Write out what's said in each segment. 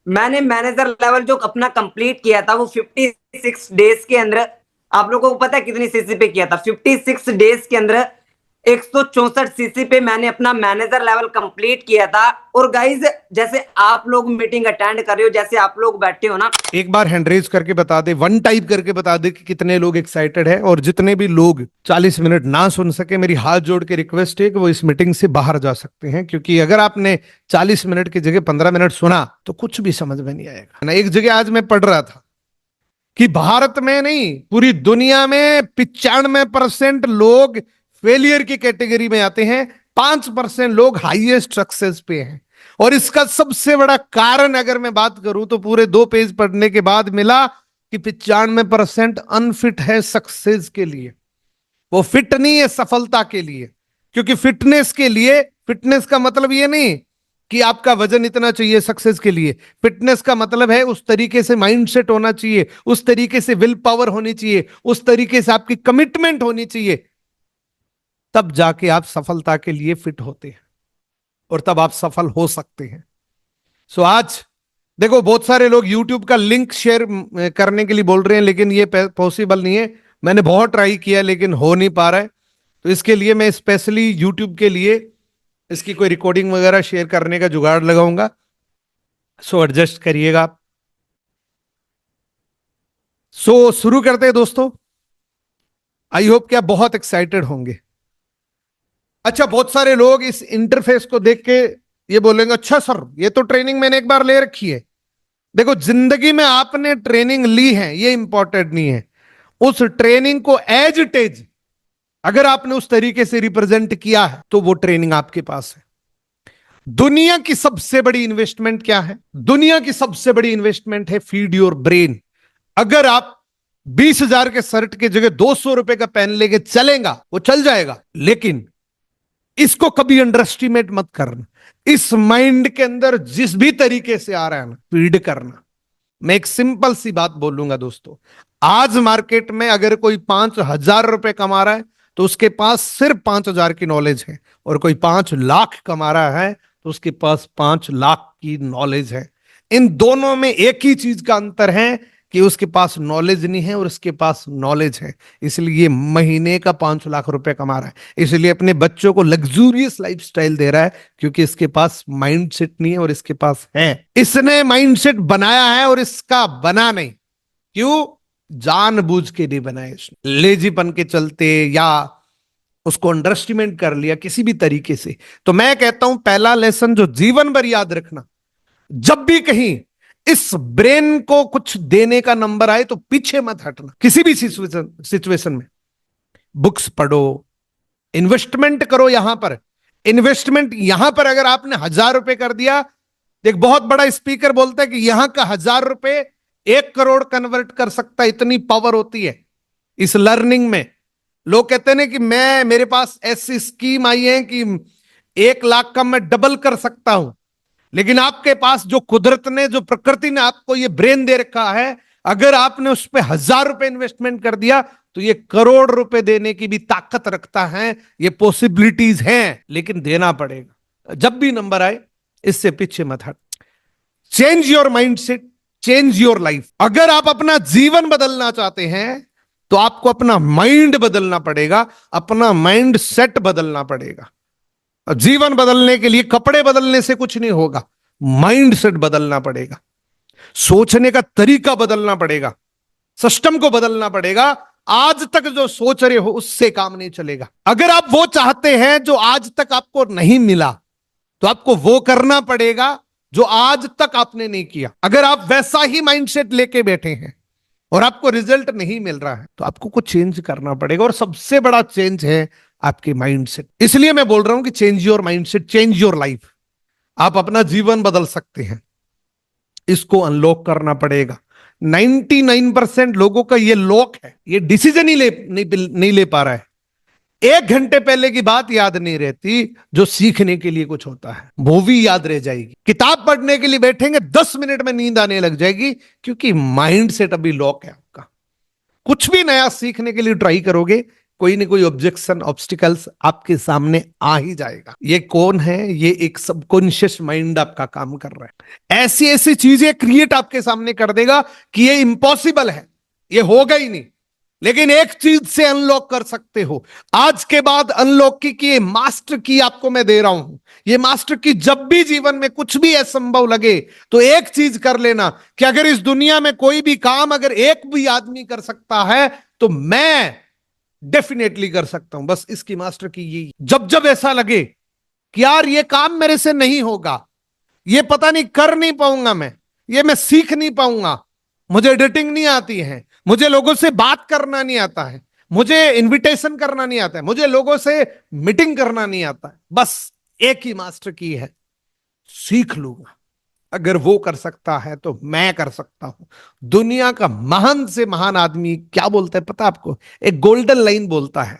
मैंने manager level जो अपना कंप्लीट किया था वो 56 डेज के अंदर, आप लोगों को पता है कितनी सीसी पे किया था? 56 डेज के अंदर 164 सीसी पे मैंने अपना मैनेजर लेवल कंप्लीट किया था। और गाइज, जैसे आप लोग मीटिंग अटेंड कर रहे हो, जैसे आप लोग बैठे हो ना, एक बार हैंड रेज करके बता दे, वन टाइप करके बता दे कि कितने लोग एक्साइटेड है। और जितने भी लोग 40 मिनट ना सुन सके, मेरी हाथ जोड़ के रिक्वेस्ट है कि वो इस मीटिंग से बाहर जा सकते हैं, क्योंकि अगर आपने 40 मिनट की जगह 15 मिनट सुना तो कुछ भी समझ में नहीं आएगा ना। एक जगह आज मैं पढ़ रहा था कि भारत में नहीं, पूरी दुनिया में 95% लोग फेलियर की कैटेगरी में आते हैं, 5% लोग हाईएस्ट सक्सेस पे हैं। और इसका सबसे बड़ा कारण अगर मैं बात करूं तो पूरे 2 पेज पढ़ने के बाद मिला कि 95% अनफिट है सक्सेस के लिए। वो फिट नहीं है सफलता के लिए। क्योंकि फिटनेस के लिए, फिटनेस का मतलब ये नहीं कि आपका वजन इतना चाहिए सक्सेस के लिए। फिटनेस का मतलब है उस तरीके से माइंडसेट होना चाहिए, उस तरीके से विल पावर होनी चाहिए, उस तरीके से आपकी कमिटमेंट होनी चाहिए, तब जाके आप सफलता के लिए फिट होते हैं और तब आप सफल हो सकते हैं। सो आज देखो, बहुत सारे लोग YouTube का लिंक शेयर करने के लिए बोल रहे हैं, लेकिन ये पॉसिबल नहीं है। मैंने बहुत ट्राई किया लेकिन हो नहीं पा रहा है। तो इसके लिए मैं स्पेशली YouTube के लिए इसकी कोई रिकॉर्डिंग वगैरह शेयर करने का जुगाड़ लगाऊंगा। सो एडजस्ट करिएगा आप। सो शुरू करते हैं दोस्तों। आई होप कि आप बहुत एक्साइटेड होंगे। अच्छा, बहुत सारे लोग इस इंटरफेस को देख के ये बोलेंगे, अच्छा सर ये तो ट्रेनिंग मैंने एक बार ले रखी है। देखो, जिंदगी में आपने ट्रेनिंग ली है ये इंपॉर्टेंट नहीं है, उस ट्रेनिंग को एज इट इज अगर आपने उस तरीके से रिप्रेजेंट किया है तो वो ट्रेनिंग आपके पास है। दुनिया की सबसे बड़ी इन्वेस्टमेंट क्या है? दुनिया की सबसे बड़ी इन्वेस्टमेंट है फीड योर ब्रेन। अगर आप 20,000 के शर्ट की जगह 200 रुपए का पेन लेके चलेगा, वो चल जाएगा, लेकिन इसको कभी अंडर एस्टिमेट मत करना। इस माइंड के अंदर जिस भी तरीके से आ रहा है ना, फीड करना। मैं एक सिंपल सी बात बोलूंगा दोस्तों, आज मार्केट में अगर कोई 5,000 रुपए कमा रहा है तो उसके पास सिर्फ 5,000 की नॉलेज है, और कोई 5 लाख कमा रहा है तो उसके पास 5 लाख की नॉलेज है। इन दोनों में एक ही चीज का अंतर है कि उसके पास नॉलेज नहीं है और उसके पास नॉलेज है। इसलिए महीने का 5 लाख रुपए कमा रहा है, इसलिए अपने बच्चों को लग्जूरियस लाइफस्टाइल दे रहा है, क्योंकि इसके पास माइंडसेट नहीं है और इसके पास है। इसने माइंडसेट बनाया है और इसका बना नहीं। क्यों? जानबूझ के नहीं बनाया इसने, लेजीपन के चलते या उसको अंडरस्टिमेट कर लिया किसी भी तरीके से। तो मैं कहता हूं, पहला लेसन जो जीवन भर याद रखना, जब भी कहीं इस ब्रेन को कुछ देने का नंबर आए तो पीछे मत हटना। किसी भी सिचुएशन में बुक्स पढ़ो, इन्वेस्टमेंट करो। यहां पर इन्वेस्टमेंट, यहां पर अगर आपने 1,000 रुपए कर दिया, एक बहुत बड़ा स्पीकर बोलता है कि यहां का 1,000 रुपए 1 करोड़ कन्वर्ट कर सकता है, इतनी पावर होती है इस लर्निंग में। लोग कहते हैं ना कि मेरे पास ऐसी स्कीम आई है कि 1 लाख का मैं डबल कर सकता हूं, लेकिन आपके पास जो कुदरत ने, जो प्रकृति ने आपको ये ब्रेन दे रखा है, अगर आपने उस पर 1,000 रुपए इन्वेस्टमेंट कर दिया तो ये करोड़ रुपए देने की भी ताकत रखता है। ये पॉसिबिलिटीज हैं, लेकिन देना पड़ेगा। जब भी नंबर आए इससे पीछे मत हट। Change your mindset, change your life. अगर आप अपना जीवन बदलना चाहते हैं तो आपको अपना माइंड बदलना पड़ेगा, अपना माइंड सेट बदलना पड़ेगा। जीवन बदलने के लिए कपड़े बदलने से कुछ नहीं होगा, माइंड सेट बदलना पड़ेगा, सोचने का तरीका बदलना पड़ेगा, सिस्टम को बदलना पड़ेगा। आज तक जो सोच रहे हो उससे काम नहीं चलेगा। अगर आप वो चाहते हैं जो आज तक आपको नहीं मिला, तो आपको वो करना पड़ेगा जो आज तक आपने नहीं किया। अगर आप वैसा ही माइंडसेट लेके बैठे हैं और आपको रिजल्ट नहीं मिल रहा है, तो आपको कुछ चेंज करना पड़ेगा, और सबसे बड़ा चेंज है आपके माइंडसेट। इसलिए मैं बोल रहा हूं कि change your mindset, change your life. आप अपना जीवन बदल सकते हैं, इसको अनलॉक करना पड़ेगा। 99% लोगों का ये लॉक है, ये डिसीजन ही नहीं ले पा रहा है। 1 घंटे पहले की बात याद नहीं रहती जो सीखने के लिए कुछ होता है। मूवी याद रह जाएगी, किताब पढ़ने के लिए बैठेंगे 10 मिनट में नींद आने लग जाएगी, क्योंकि माइंड सेट अभी लॉक है आपका। कुछ भी नया सीखने के लिए ट्राई करोगे, कोई ना कोई ऑब्जेक्शन, ऑब्स्टिकल्स आपके सामने आ ही जाएगा। ये कौन है? ये एक सबकॉन्शियस माइंड आपका काम कर रहा है, ऐसी ऐसी चीजें क्रिएट आपके सामने कर देगा कि ये इम्पॉसिबल है, ये होगा ही नहीं। लेकिन एक चीज से अनलॉक कर सकते हो, आज के बाद अनलॉक की ये मास्टर की आपको मैं दे रहा हूं। ये मास्टर की जब भी जीवन में कुछ भी असंभव लगे तो एक चीज कर लेना कि अगर इस दुनिया में कोई भी काम अगर एक भी आदमी कर सकता है तो मैं डेफिनेटली कर सकता हूं। बस इसकी मास्टर की यही, जब जब ऐसा लगे कि यार ये काम मेरे से नहीं होगा, ये पता नहीं कर नहीं पाऊंगा मैं सीख नहीं पाऊंगा, मुझे एडिटिंग नहीं आती है, मुझे लोगों से बात करना नहीं आता है, मुझे इनविटेशन करना नहीं आता है, मुझे लोगों से मीटिंग करना नहीं आता है, बस एक ही मास्टर की है, सीख लूंगा। अगर वो कर सकता है तो मैं कर सकता हूं। दुनिया का महान से महान आदमी क्या बोलता है पता आपको? एक गोल्डन लाइन बोलता है,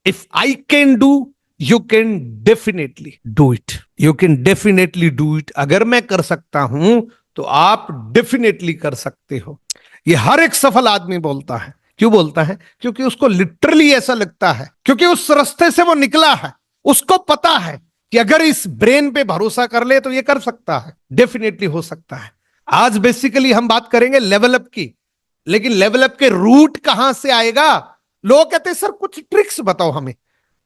if I can do you can definitely do it, you can definitely do it. अगर मैं कर सकता हूं तो आप डेफिनेटली कर सकते हो। ये हर एक सफल आदमी बोलता है। क्यों बोलता है? क्योंकि उसको लिटरली ऐसा लगता है, क्योंकि उस रास्ते से वो निकला है, उसको पता है कि अगर इस ब्रेन पे भरोसा कर ले तो ये कर सकता है, डेफिनेटली हो सकता है। आज बेसिकली हम बात करेंगे लेवल अप की, लेकिन लेवल अप के रूट कहां से आएगा? लोग कहते हैं सर कुछ ट्रिक्स बताओ हमें,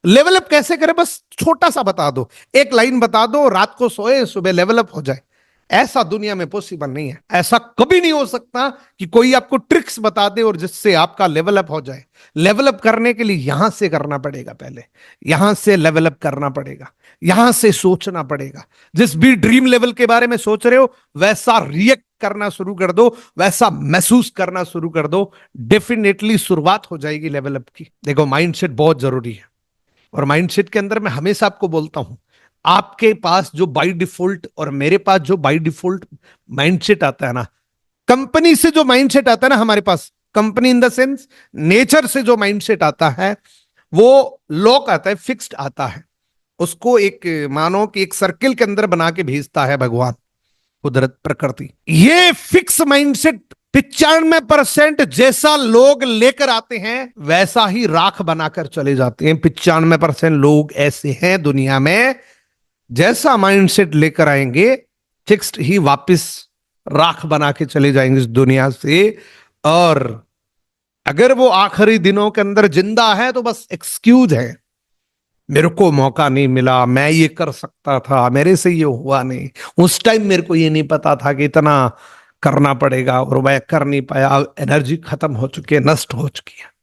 लेवल अप कैसे करें, बस छोटा सा बता दो, एक लाइन बता दो, रात को सोए सुबह लेवल अप हो जाए। ऐसा दुनिया में पॉसिबल नहीं है, ऐसा कभी नहीं हो सकता कि कोई आपको ट्रिक्स बता दे और जिससे आपका लेवल अप हो जाए। लेवल अप करने के लिए यहां से करना पड़ेगा, पहले यहां से लेवल अप करना पड़ेगा, यहां से सोचना पड़ेगा। जिस भी ड्रीम लेवल के बारे में सोच रहे हो वैसा रिएक्ट करना शुरू कर दो, वैसा महसूस करना शुरू कर दो, डेफिनेटली शुरुआत हो जाएगी लेवल अप की। देखो माइंडसेट बहुत जरूरी है, और माइंडसेट के अंदर मैं हमेशा आपको बोलता हूं, आपके पास जो बाय डिफॉल्ट और मेरे पास जो बाय डिफॉल्ट माइंडसेट आता है ना, कंपनी से जो माइंडसेट आता है ना हमारे पास, company in the sense nature से जो माइंडसेट आता है वो लॉक आता है, फिक्स्ड आता है। उसको एक मानो कि एक सर्किल के अंदर बना के भेजता है भगवान, कुदरत, प्रकृति। ये फिक्स माइंडसेट 95% जैसा लोग लेकर आते हैं वैसा ही राख बनाकर चले जाते हैं। 95% लोग ऐसे हैं दुनिया में, जैसा माइंडसेट लेकर आएंगे फिक्स्ड ही वापस राख बना के चले जाएंगे इस दुनिया से। और अगर वो आखिरी दिनों के अंदर जिंदा है तो बस एक्सक्यूज है, मेरे को मौका नहीं मिला, मैं ये कर सकता था, मेरे से ये हुआ नहीं, उस टाइम मेरे को ये नहीं पता था कि इतना करना पड़ेगा और मैं कर नहीं पाया, एनर्जी खत्म हो चुकी है, नष्ट हो चुकी है।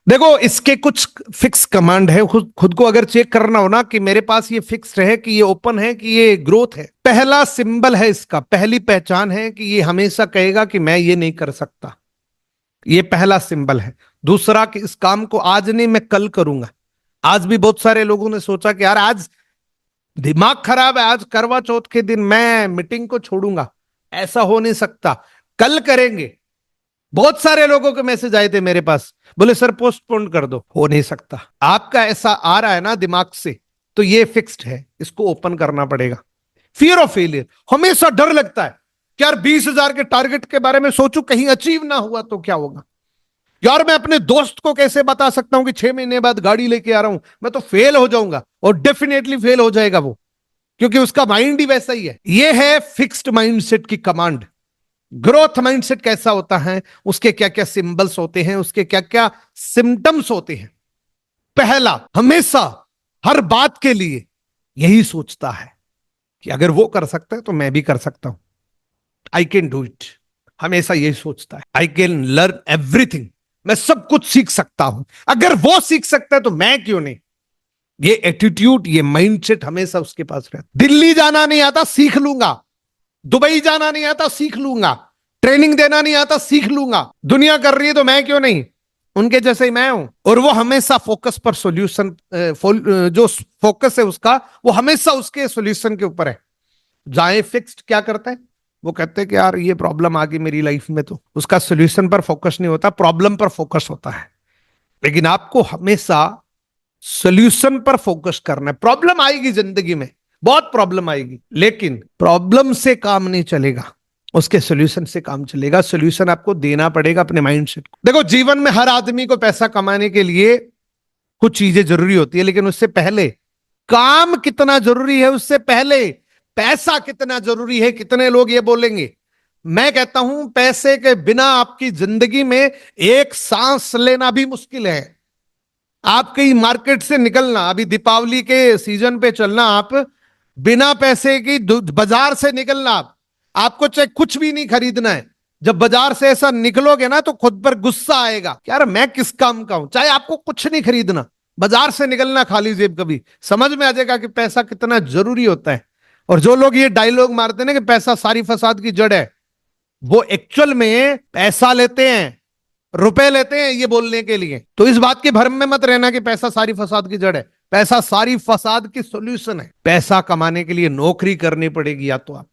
देखो इसके कुछ फिक्स कमांड है, खुद को अगर चेक करना हो ना कि मेरे पास ये फिक्स है कि ये ओपन है कि ये ग्रोथ है। पहला सिंबल है इसका, पहली पहचान है कि ये हमेशा कहेगा कि मैं ये नहीं कर सकता, ये पहला सिंबल है। दूसरा कि इस काम को आज नहीं मैं कल करूंगा। आज भी बहुत सारे लोगों ने सोचा कि यार आज दिमाग खराब है, आज करवा चौथ के दिन मैं मीटिंग को छोड़ूंगा, ऐसा हो नहीं सकता, कल करेंगे। बहुत सारे लोगों के मैसेज आए थे मेरे पास, बोले सर पोस्टपोन कर दो, हो नहीं सकता। आपका ऐसा आ रहा है ना दिमाग से, तो ये फिक्स्ड है, इसको ओपन करना पड़ेगा। फियर ऑफ फेलियर, हमेशा डर लगता है कि यार 20,000 के टारगेट के बारे में सोचूं, कहीं अचीव ना हुआ तो क्या होगा, यार मैं अपने दोस्त को कैसे बता सकता हूं कि 6 महीने बाद गाड़ी लेके आ रहा हूं, मैं तो फेल हो जाऊंगा। और डेफिनेटली फेल हो जाएगा वो, क्योंकि उसका माइंड ही वैसा ही है। ये है फिक्स्ड माइंडसेट की कमांड। ग्रोथ माइंडसेट कैसा होता है, उसके क्या क्या सिंबल्स होते हैं, उसके क्या क्या सिम्टम्स होते हैं। पहला, हमेशा हर बात के लिए यही सोचता है कि अगर वो कर सकता है तो मैं भी कर सकता हूं, आई कैन डू इट। हमेशा यही सोचता है, आई कैन लर्न एवरीथिंग, मैं सब कुछ सीख सकता हूं, अगर वो सीख सकता है तो मैं क्यों नहीं। ये एटीट्यूड, ये माइंडसेट हमेशा उसके पास रहता। दिल्ली जाना नहीं आता, सीख लूंगा। दुबई जाना नहीं आता, सीख लूंगा। ट्रेनिंग देना नहीं आता, सीख लूंगा। दुनिया कर रही है तो मैं क्यों नहीं, उनके जैसे ही मैं हूं। और वो हमेशा फोकस पर सॉल्यूशन, जो फोकस है उसका, वो हमेशा उसके सॉल्यूशन के ऊपर है। जाए फिक्स्ड क्या करता है, वो कहते हैं कि यार ये प्रॉब्लम आ गई मेरी लाइफ में, तो उसका सॉल्यूशन पर फोकस नहीं होता, प्रॉब्लम पर फोकस होता है। लेकिन आपको हमेशा सॉल्यूशन पर फोकस करना है। प्रॉब्लम आएगी जिंदगी में, बहुत प्रॉब्लम आएगी, लेकिन प्रॉब्लम से काम नहीं चलेगा, उसके सॉल्यूशन से काम चलेगा। सॉल्यूशन आपको देना पड़ेगा अपने माइंडसेट को। देखो, जीवन में हर आदमी को पैसा कमाने के लिए कुछ चीजें जरूरी होती है, लेकिन उससे पहले काम कितना जरूरी है, उससे पहले पैसा कितना जरूरी है। कितने लोग ये बोलेंगे, मैं कहता हूं पैसे के बिना आपकी जिंदगी में एक सांस लेना भी मुश्किल है। आप कहीं मार्केट से निकलना, अभी दीपावली के सीजन पे चलना, आप बिना पैसे की बाजार से निकलना, आपको चाहे कुछ भी नहीं खरीदना है, जब बाजार से ऐसा निकलोगे ना तो खुद पर गुस्सा आएगा कि यार मैं किस काम का हूं। चाहे आपको कुछ नहीं खरीदना, बाजार से निकलना खाली जेब, कभी समझ में आ जाएगा कि पैसा कितना जरूरी होता है। और जो लोग ये डायलॉग मारते हैं ना कि पैसा सारी फसाद की जड़ है, वो एक्चुअल में पैसा लेते हैं, रुपए लेते हैं ये बोलने के लिए। तो इस बात के भ्रम में मत रहना कि पैसा सारी फसाद की जड़ है। पैसा सारी फसाद की सॉल्यूशन है। पैसा कमाने के लिए नौकरी करनी पड़ेगी। या तो आप,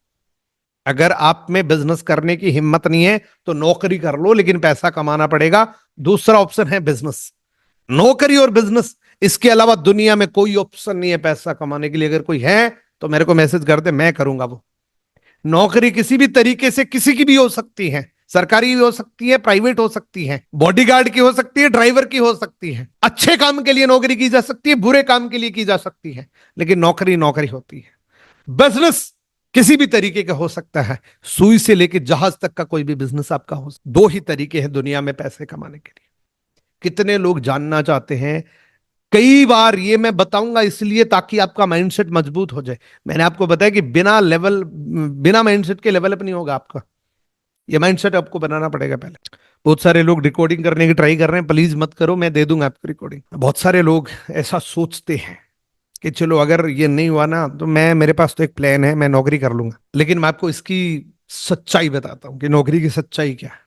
अगर आप में बिजनेस करने की हिम्मत नहीं है तो नौकरी कर लो, लेकिन पैसा कमाना पड़ेगा। दूसरा ऑप्शन है बिजनेस, नौकरी और बिजनेस। इसके अलावा दुनिया में कोई ऑप्शन नहीं है पैसा कमाने के लिए। अगर कोई है तो मेरे को मैसेज कर दे, मैं करूंगा वो। नौकरी किसी भी तरीके से किसी की भी हो सकती है, सरकारी भी हो सकती है, प्राइवेट हो सकती है, बॉडीगार्ड की हो सकती है, ड्राइवर की हो सकती है। अच्छे काम के लिए नौकरी की जा सकती है, बुरे काम के लिए की जा सकती है, लेकिन नौकरी नौकरी होती है। बिजनेस किसी भी तरीके का हो सकता है, सुई से लेकर जहाज तक का कोई भी बिजनेस आपका हो। दो ही तरीके हैं दुनिया में पैसे कमाने के लिए। कितने लोग जानना चाहते हैं? कई बार ये मैं बताऊंगा इसलिए ताकि आपका माइंडसेट मजबूत हो जाए। मैंने आपको बताया कि बिना माइंडसेट के लेवल अप नहीं होगा आपका। ये माइंडसेट आपको बनाना पड़ेगा पहले। बहुत सारे लोग रिकॉर्डिंग करने की ट्राई कर रहे हैं, प्लीज मत करो, मैं दे दूंगा आपको रिकॉर्डिंग। बहुत सारे लोग ऐसा सोचते हैं कि चलो अगर ये नहीं हुआ ना तो मेरे पास तो एक प्लान है, मैं नौकरी कर लूंगा। लेकिन मैं आपको इसकी सच्चाई बताता हूं कि नौकरी की सच्चाई क्या है।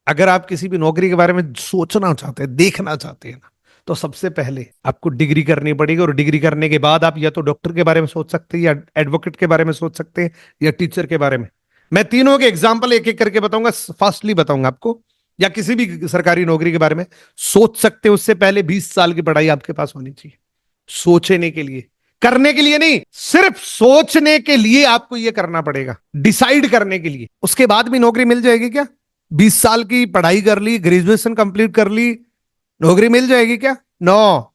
अगर आप किसी भी नौकरी के बारे में सोचना चाहते हैं, देखना चाहते हैं ना, तो सबसे पहले आपको डिग्री करनी पड़ेगी। और डिग्री करने के बाद आप या तो डॉक्टर के बारे में सोच सकते हैं, या एडवोकेट के बारे में सोच सकते हैं, या टीचर के बारे में। मैं तीनों के एग्जाम्पल एक एक करके बताऊंगा, फास्टली बताऊंगा आपको। या किसी भी सरकारी नौकरी के बारे में सोच सकते हैं, उससे पहले 20 साल की पढ़ाई आपके पास होनी चाहिए। सोचने के लिए, करने के लिए नहीं, सिर्फ सोचने के लिए आपको यह करना पड़ेगा, डिसाइड करने के लिए। उसके बाद भी नौकरी मिल जाएगी क्या? 20 साल की पढ़ाई कर ली, ग्रेजुएशन कंप्लीट कर ली, नौकरी मिल जाएगी क्या? नो।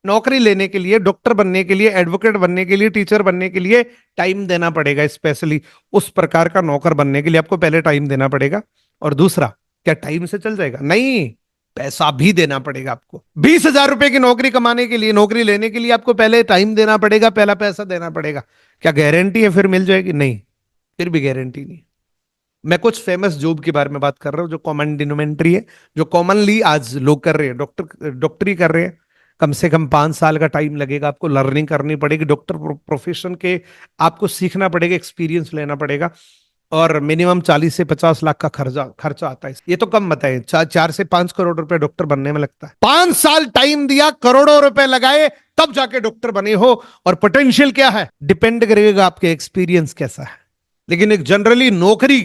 नौकरी लेने के लिए, डॉक्टर बनने के लिए, एडवोकेट बनने के लिए, टीचर बनने के लिए टाइम देना पड़ेगा। स्पेशली उस प्रकार का नौकर बनने के लिए आपको पहले टाइम देना पड़ेगा। और दूसरा, क्या टाइम से चल जाएगा? नहीं, पैसा भी देना पड़ेगा आपको। 20,000 रुपए की नौकरी कमाने के लिए, नौकरी लेने के लिए आपको पहले टाइम देना पड़ेगा, पहला पैसा देना पड़ेगा। क्या गारंटी है फिर मिल जाएगी? नहीं, फिर भी गारंटी नहीं। मैं कुछ फेमस जॉब के बारे में बात कर रहा हूं जो कॉमन डिनोमिनेटर है, जो कॉमनली आज लोग कर रहे हैं। डॉक्टरी कर रहे हैं, कम से कम 5 साल का टाइम लगेगा, आपको लर्निंग करनी पड़ेगी, डॉक्टर प्रोफेशन के आपको सीखना पड़ेगा, एक्सपीरियंस लेना पड़ेगा। और मिनिमम 40 से 50 लाख का खर्चा आता है। ये तो कम बताए, 4 से 5 करोड़ रुपए डॉक्टर बनने में लगता है। 5 साल टाइम दिया, करोड़ों रुपए लगाए, तब जाके डॉक्टर बने हो। और पोटेंशियल क्या है, डिपेंड करेगा आपके एक्सपीरियंस कैसा है। लेकिन एक जनरली नौकरी,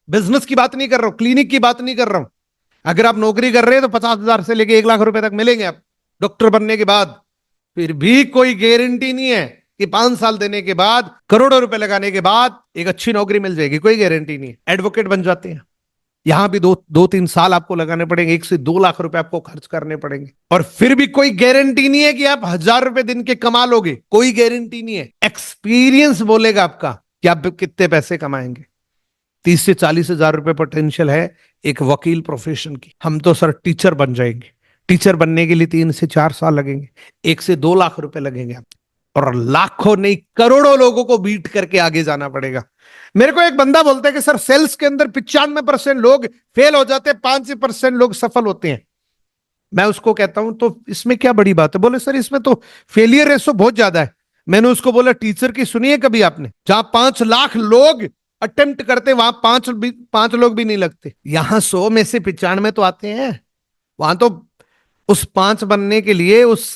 बिजनेस की बात नहीं कर रहा हूं, क्लिनिक की बात नहीं कर रहा हूं। अगर आप नौकरी कर रहे हैं तो 50,000 से लेके 1 लाख रुपए तक मिलेंगे आप डॉक्टर बनने के बाद। फिर भी कोई गारंटी नहीं है कि 5 साल देने के बाद, करोड़ों रुपए लगाने के बाद एक अच्छी नौकरी मिल जाएगी, कोई गारंटी नहीं है। एडवोकेट बन जाते हैं, यहां भी 2-3 साल आपको लगाने पड़ेंगे, 1 से 2 लाख रुपए आपको खर्च करने पड़ेंगे। और फिर भी कोई गारंटी नहीं है कि आप 1,000 रुपए दिन के कमा लोगे, कोई गारंटी नहीं है। एक्सपीरियंस बोलेगा आपका कि आप कितने पैसे कमाएंगे। 30 से 40,000 रुपए पोटेंशियल है एक वकील प्रोफेशन की। हम तो सर टीचर बन जाएंगे, टीचर बनने के लिए 3 से 4 साल लगेंगे, 1 से 2 लाख रुपए लगेंगे। और लाखों नहीं, करोड़ों लोगों को बीट करके आगे जाना पड़ेगा। मेरे को एक बंदा बोलता है कि सर सेल्स के अंदर 95% लोग फेल हो जाते हैं, 5% लोग सफल होते हैं। मैं उसको कहता हूं तो इसमें क्या बड़ी बात है? बोले सर इसमें तो फेलियर रेशो बहुत ज्यादा है। मैंने उसको बोला टीचर की सुनिए कभी आपने, जहां 5 लाख लोग अटेम्प्ट करते वहां 5 लोग भी नहीं लगते। यहां 100 में से 95 तो आते हैं। वहां तो उस 5 बनने के लिए उस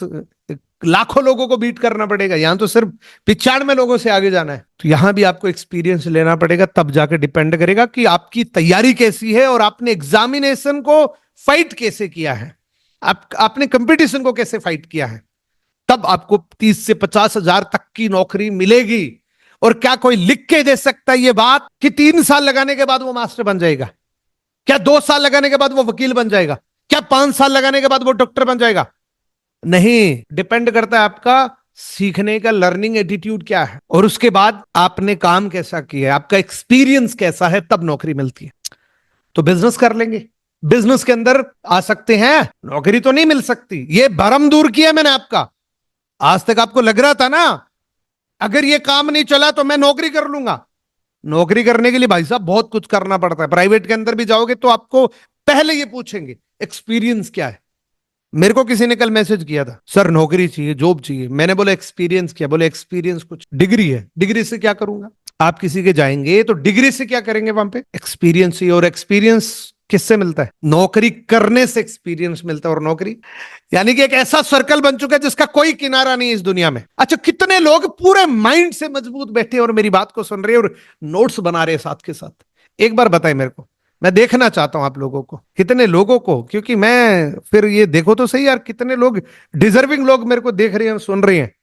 लाखों लोगों को बीट करना पड़ेगा, यहां तो सिर्फ 95 लोगों से आगे जाना है। तो यहां भी आपको एक्सपीरियंस लेना पड़ेगा, तब जाके डिपेंड करेगा कि आपकी तैयारी कैसी है और आपने एग्जामिनेशन को फाइट कैसे किया है, आपने कंपटीशन को कैसे फाइट किया है। तब आपको 30 से 50,000 तक की नौकरी मिलेगी। और क्या कोई लिख के दे सकता है ये बात कि 3 साल लगाने के बाद वो मास्टर बन जाएगा? क्या 2 साल लगाने के बाद वो वकील बन जाएगा? क्या 5 साल लगाने के बाद वो डॉक्टर बन जाएगा? नहीं, डिपेंड करता है आपका सीखने का लर्निंग एटीट्यूड क्या है, और उसके बाद आपने काम कैसा किया है, आपका एक्सपीरियंस कैसा है, तब नौकरी मिलती है। तो बिजनेस कर लेंगे, बिजनेस के अंदर आ सकते हैं, नौकरी तो नहीं मिल सकती। ये भरम दूर किया मैंने आपका। आज तक आपको लग रहा था ना, अगर ये काम नहीं चला तो मैं नौकरी कर लूंगा। नौकरी करने के लिए भाई साहब बहुत कुछ करना पड़ता है। प्राइवेट के अंदर भी जाओगे तो आपको पहले ये पूछेंगे एक्सपीरियंस क्या है। मेरे को किसी ने कल मैसेज किया था, सर नौकरी चाहिए, जॉब चाहिए। मैंने बोला एक्सपीरियंस क्या? बोले एक्सपीरियंस कुछ डिग्री है। डिग्री से क्या करूंगा? आप किसी के जाएंगे तो डिग्री से क्या करेंगे वहां पे? एक्सपीरियंस ही। और एक्सपीरियंस किससे मिलता है? नौकरी करने से एक्सपीरियंस मिलता है। और नौकरी यानी कि एक ऐसा सर्कल बन चुका है जिसका कोई किनारा नहीं है इस दुनिया में। अच्छा, कितने लोग पूरे माइंड से मजबूत बैठे और मेरी बात को सुन रहे और नोट्स बना रहे साथ के साथ? एक बार बताए मेरे को, मैं देखना चाहता हूं आप लोगों को, कितने लोगों को, क्योंकि मैं फिर ये देखो तो सही यार, कितने लोग डिजर्विंग लोग मेरे को देख रहे हैं, सुन रहे हैं।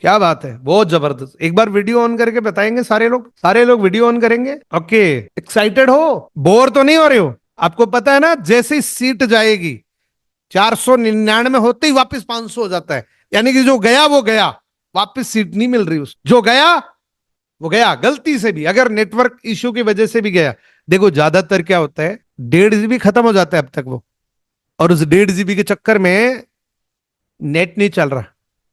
क्या बात है, बहुत जबरदस्त। एक बार वीडियो ऑन करके बताएंगे सारे लोग, सारे लोग वीडियो ऑन करेंगे। ओके, एक्साइटेड हो? बोर तो नहीं हो रहे हो? आपको पता है ना, जैसे ही सीट जाएगी 499 होते ही वापस 500 हो जाता है। यानी कि जो गया वो गया, वापस सीट नहीं मिल रही। उस जो गया वो गया, गलती से भी, अगर नेटवर्क इश्यू की वजह से भी गया। देखो ज्यादातर क्या होता है, 1.5 GB खत्म हो जाता है अब तक वो, और उस 1.5 GB के चक्कर में नेट नहीं चल रहा,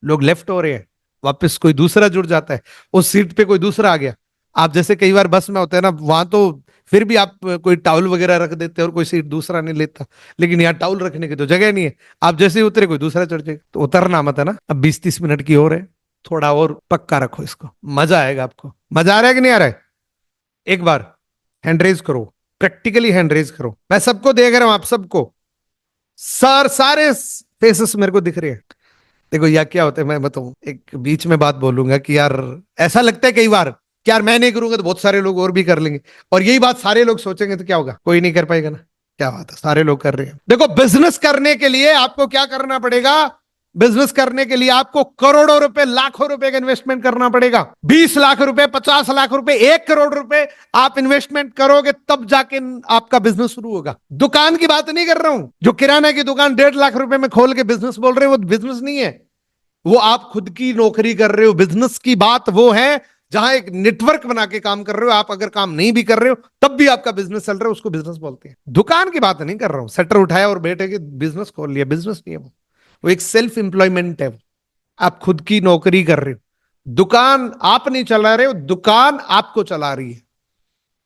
लोग लेफ्ट हो रहे हैं, वापस कोई दूसरा जुड़ जाता है, उस सीट पे कोई दूसरा आ गया। आप जैसे कई बार बस में होते हैं ना, वहां तो फिर भी आप कोई टाउल वगैरह रख देते हैं और कोई सीट दूसरा नहीं लेता, लेकिन यहाँ टाउल रखने की तो जगह नहीं है। आप जैसे ही उतरे कोई दूसरा चढ़ जाएगा, तो उतरना मत है ना। अब 20-30 मिनट की और है, थोड़ा और पक्का रखो इसको, मजा आएगा आपको। मजा आ रहा है कि नहीं आ रहा है? एक बार हैंड रेज करो, प्रैक्टिकली हैंड रेज करो। मैं सबको देख रहा हूं, आप सबको, सारे फेसेस मेरे को दिख रहे हैं। देखो या क्या होता है, मैं बताऊं, एक बीच में बात बोलूंगा कि यार ऐसा लगता है कई बार कि यार मैं नहीं करूंगा तो बहुत सारे लोग और भी कर लेंगे, और यही बात सारे लोग सोचेंगे तो क्या होगा? कोई नहीं कर पाएगा ना। क्या बात है, सारे लोग कर रहे हैं। देखो बिजनेस करने के लिए आपको क्या करना पड़ेगा? बिजनेस करने के लिए आपको करोड़ों रुपए, लाखों रुपए का इन्वेस्टमेंट करना पड़ेगा। 20 लाख रुपए, 50 लाख रुपए, 1 करोड़ रुपए आप इन्वेस्टमेंट करोगे तब जाके आपका बिजनेस शुरू होगा। दुकान की बात नहीं कर रहा हूं, जो किराना की दुकान 1.5 लाख रुपए में खोल के बिजनेस बोल रहे हो, वो बिजनेस नहीं है, वो आप खुद की नौकरी कर रहे हो। बिजनेस की बात वो है जहां एक नेटवर्क बना के काम कर रहे हो। आप अगर काम नहीं भी कर रहे हो तब भी आपका बिजनेस चल रहा है, उसको बिजनेस बोलते हैं। दुकान की बात नहीं कर रहा हूं, शटर उठाया और बैठे के बिजनेस खोल लिया, बिजनेस नहीं है वो एक सेल्फ एम्प्लॉयमेंट है। वो आप खुद की नौकरी कर रहे हो, दुकान आप नहीं चला रहे हो, दुकान आपको चला रही है।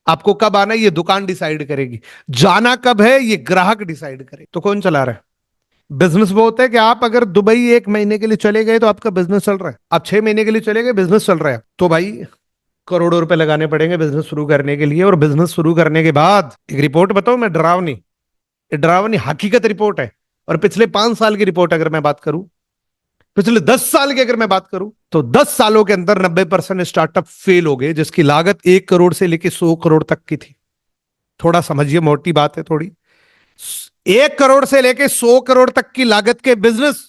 आपको कब आना है ये दुकान डिसाइड करेगी, जाना कब है ये ग्राहक डिसाइड करे। तो कौन चला रहा है? बिजनेस वो होता है कि आप अगर दुबई 1 महीने के लिए चले गए तो आपका बिजनेस चल रहा है, आप 6 महीने के लिए चले गए, बिजनेस चल रहा है। तो भाई करोड़ों रुपए लगाने पड़ेंगे बिजनेस शुरू करने के लिए। और बिजनेस शुरू करने के बाद एक रिपोर्ट बताऊं मैं, डरावनी, ये डरावनी हकीकत रिपोर्ट है। और पिछले 5 साल की रिपोर्ट अगर मैं बात करूं, पिछले 10 साल की अगर मैं बात करूं, तो 10 सालों के अंदर 90% स्टार्टअप फेल हो गए जिसकी लागत 1 करोड़ से लेकर 100 करोड़ तक की थी। थोड़ा समझिए, मोटी बात है थोड़ी। 1 करोड़ से लेके 100 करोड़ तक की लागत के बिजनेस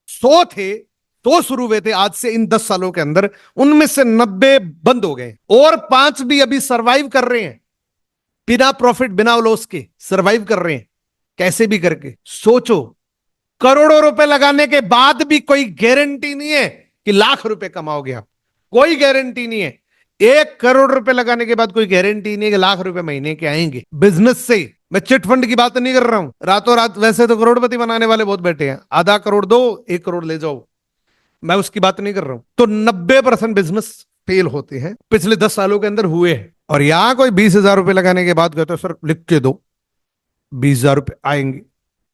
100 थे तो शुरू हुए थे। आज से इन 10 सालों के अंदर उनमें से 90 बंद हो गए और 5 भी अभी सरवाइव कर रहे हैं, बिना प्रॉफिट बिना लॉस के सरवाइव कर रहे हैं, कैसे भी करके। सोचो, करोड़ों रुपए लगाने के बाद भी कोई गारंटी नहीं है कि लाख रुपए कमाओगे आप, कोई गारंटी नहीं है। 1 करोड़ रुपए लगाने के बाद कोई गारंटी नहीं है कि लाख रुपए महीने के आएंगे बिजनेस से। मैं चिट फंड की बात नहीं कर रहा हूं, रातों रात वैसे तो करोड़पति बनाने वाले बहुत बैठे हैं, आधा करोड़ दो 1 करोड़ ले जाओ, मैं उसकी बात नहीं कर रहा हूं। तो 90% बिजनेस फेल होते हैं, पिछले 10 सालों के अंदर हुए हैं। और यहां कोई 20,000 रुपए लगाने के बाद कहते हो सर लिख के दो 20,000 रुपए आएंगे,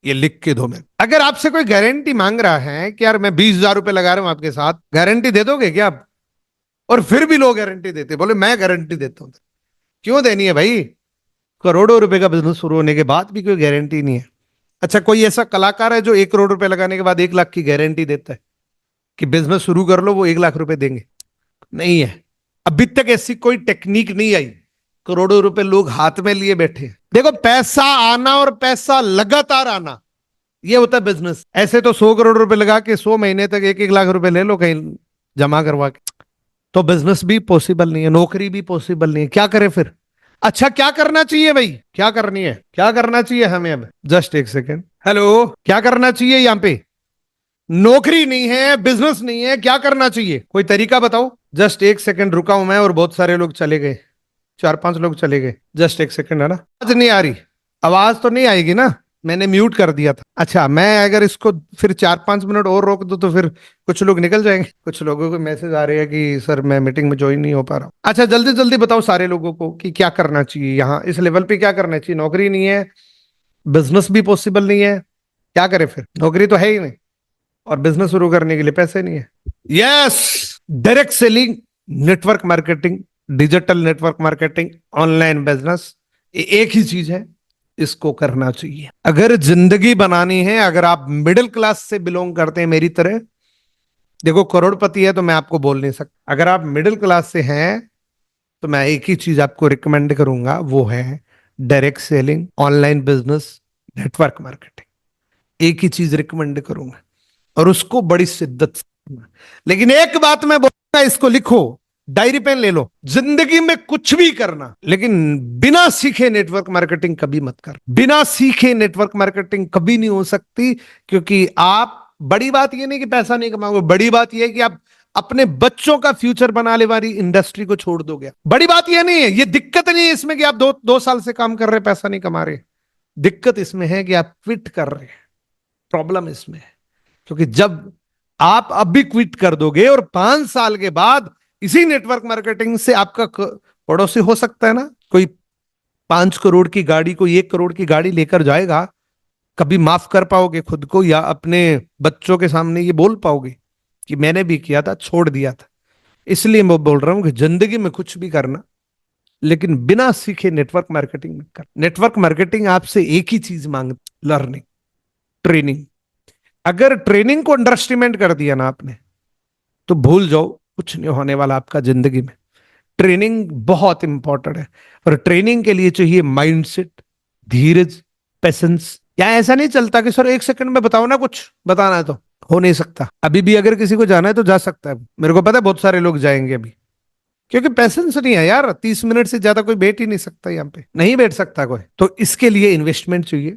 ये लिख के दो। मैं अगर आपसे कोई गारंटी मांग रहा है कि यार मैं 20,000 रुपए लगा रहा हूं आपके साथ, गारंटी दे दोगे क्या आप? और फिर भी लोग गारंटी देते, बोले मैं गारंटी देता हूं। क्यों देनी है भाई? करोड़ों रुपए का बिजनेस शुरू होने के बाद भी कोई गारंटी नहीं है। अच्छा, कोई ऐसा कलाकार है जो 1 करोड़ रुपए लगाने के बाद 1 लाख की गारंटी देता है कि बिजनेस शुरू कर लो, वो 1 लाख रुपए देंगे? नहीं है, अभी तक ऐसी कोई टेक्निक नहीं आई। करोड़ों रुपए लोग हाथ में लिए बैठे हैं। देखो, पैसा आना और पैसा लगातार आना, ये होता है बिजनेस। ऐसे तो 100 करोड़ रुपए लगा के 100 महीने तक 1-1 लाख रुपए ले लो कहीं जमा करवा के, तो बिजनेस भी पॉसिबल नहीं है, नौकरी भी पॉसिबल नहीं है, क्या करें फिर? अच्छा क्या करना चाहिए भाई, क्या करनी है, क्या करना चाहिए हमें? अब जस्ट एक सेकेंड, हेलो, क्या करना चाहिए यहाँ पे? नौकरी नहीं है, बिजनेस नहीं है, क्या करना चाहिए? कोई तरीका बताओ। जस्ट एक सेकंड रुका हूं मैं, और बहुत सारे लोग चले गए, 4-5 लोग चले गए। जस्ट एक सेकंड, है ना? आवाज नहीं आ रही? आवाज तो नहीं आएगी ना? मैंने म्यूट कर दिया था। अच्छा, मैं अगर इसको फिर 4-5 मिनट और रोक दूं तो फिर कुछ लोग निकल जाएंगे। कुछ लोगों को मैसेज आ रहे हैं कि सर मैं मीटिंग में ज्वाइन नहीं हो पा रहा हूं। अच्छा, जल्दी जल्दी बताओ सारे लोगों को कि क्या करना चाहिए यहाँ इस लेवल पे, क्या करना चाहिए? नौकरी नहीं है, बिजनेस भी पॉसिबल नहीं है, क्या करें फिर? नौकरी तो है ही नहीं, और बिजनेस शुरू करने के लिए पैसे नहीं है। Yes, direct selling, network marketing, digital network marketing, online business, एक ही चीज है, इसको करना चाहिए। अगर जिंदगी बनानी है, अगर आप मिडिल क्लास से बिलोंग करते हैं मेरी तरह, देखो करोड़पति है तो मैं आपको बोल नहीं सकता, अगर आप मिडिल क्लास से हैं तो मैं एक ही चीज आपको रिकमेंड करूंगा, वो है direct selling, online business, network marketing. एक ही चीज रिकमेंड करूंगा, और उसको बड़ी शिद्दत से करना। लेकिन एक बात मैं बोलूंगा, इसको लिखो, डायरी पेन ले लो, जिंदगी में कुछ भी करना, लेकिन बिना सीखे नेटवर्क मार्केटिंग कभी मत कर। बिना सीखे नेटवर्क मार्केटिंग कभी नहीं हो सकती, क्योंकि आप, बड़ी बात यह नहीं कि पैसा नहीं कमाओगे, बड़ी बात यह है कि आप अपने बच्चों का फ्यूचर बनाने वाली इंडस्ट्री को छोड़ दोगे। बड़ी बात यह नहीं है, ये दिक्कत नहीं है इसमें कि आप 2 साल से काम कर रहे, पैसा नहीं कमा रहे। दिक्कत इसमें है कि आप क्विट कर रहे हैं, प्रॉब्लम इसमें है। क्योंकि जब आप अभी क्विट कर दोगे और 5 साल के बाद इसी नेटवर्क मार्केटिंग से आपका पड़ोसी हो सकता है ना, कोई 5 करोड़ की गाड़ी, कोई 1 करोड़ की गाड़ी लेकर जाएगा, कभी माफ कर पाओगे खुद को, या अपने बच्चों के सामने ये बोल पाओगे कि मैंने भी किया था, छोड़ दिया था? इसलिए मैं बोल रहा हूं कि जिंदगी में कुछ भी करना, लेकिन बिना सीखे नेटवर्क मार्केटिंग मत कर। नेटवर्क मार्केटिंग आपसे एक ही चीज मांगती, लर्निंग, ट्रेनिंग। अगर ट्रेनिंग को अंडर एस्टिमेट कर दिया ना आपने, तो भूल जाओ, कुछ नहीं होने वाला आपका जिंदगी में। ट्रेनिंग बहुत इंपॉर्टेंट है, और ट्रेनिंग के लिए चाहिए माइंडसेट, धीरज, पेशेंस। या ऐसा नहीं चलता कि सर 1 सेकंड में बताओ ना, कुछ बताना है तो हो नहीं सकता। अभी भी अगर किसी को जाना है तो जा सकता है, मेरे को पता है बहुत सारे लोग जाएंगे अभी, क्योंकि पैसेंस नहीं है यार। 30 मिनट से ज्यादा कोई बैठ ही नहीं सकता, यहाँ पे नहीं बैठ सकता कोई। तो इसके लिए इन्वेस्टमेंट चाहिए,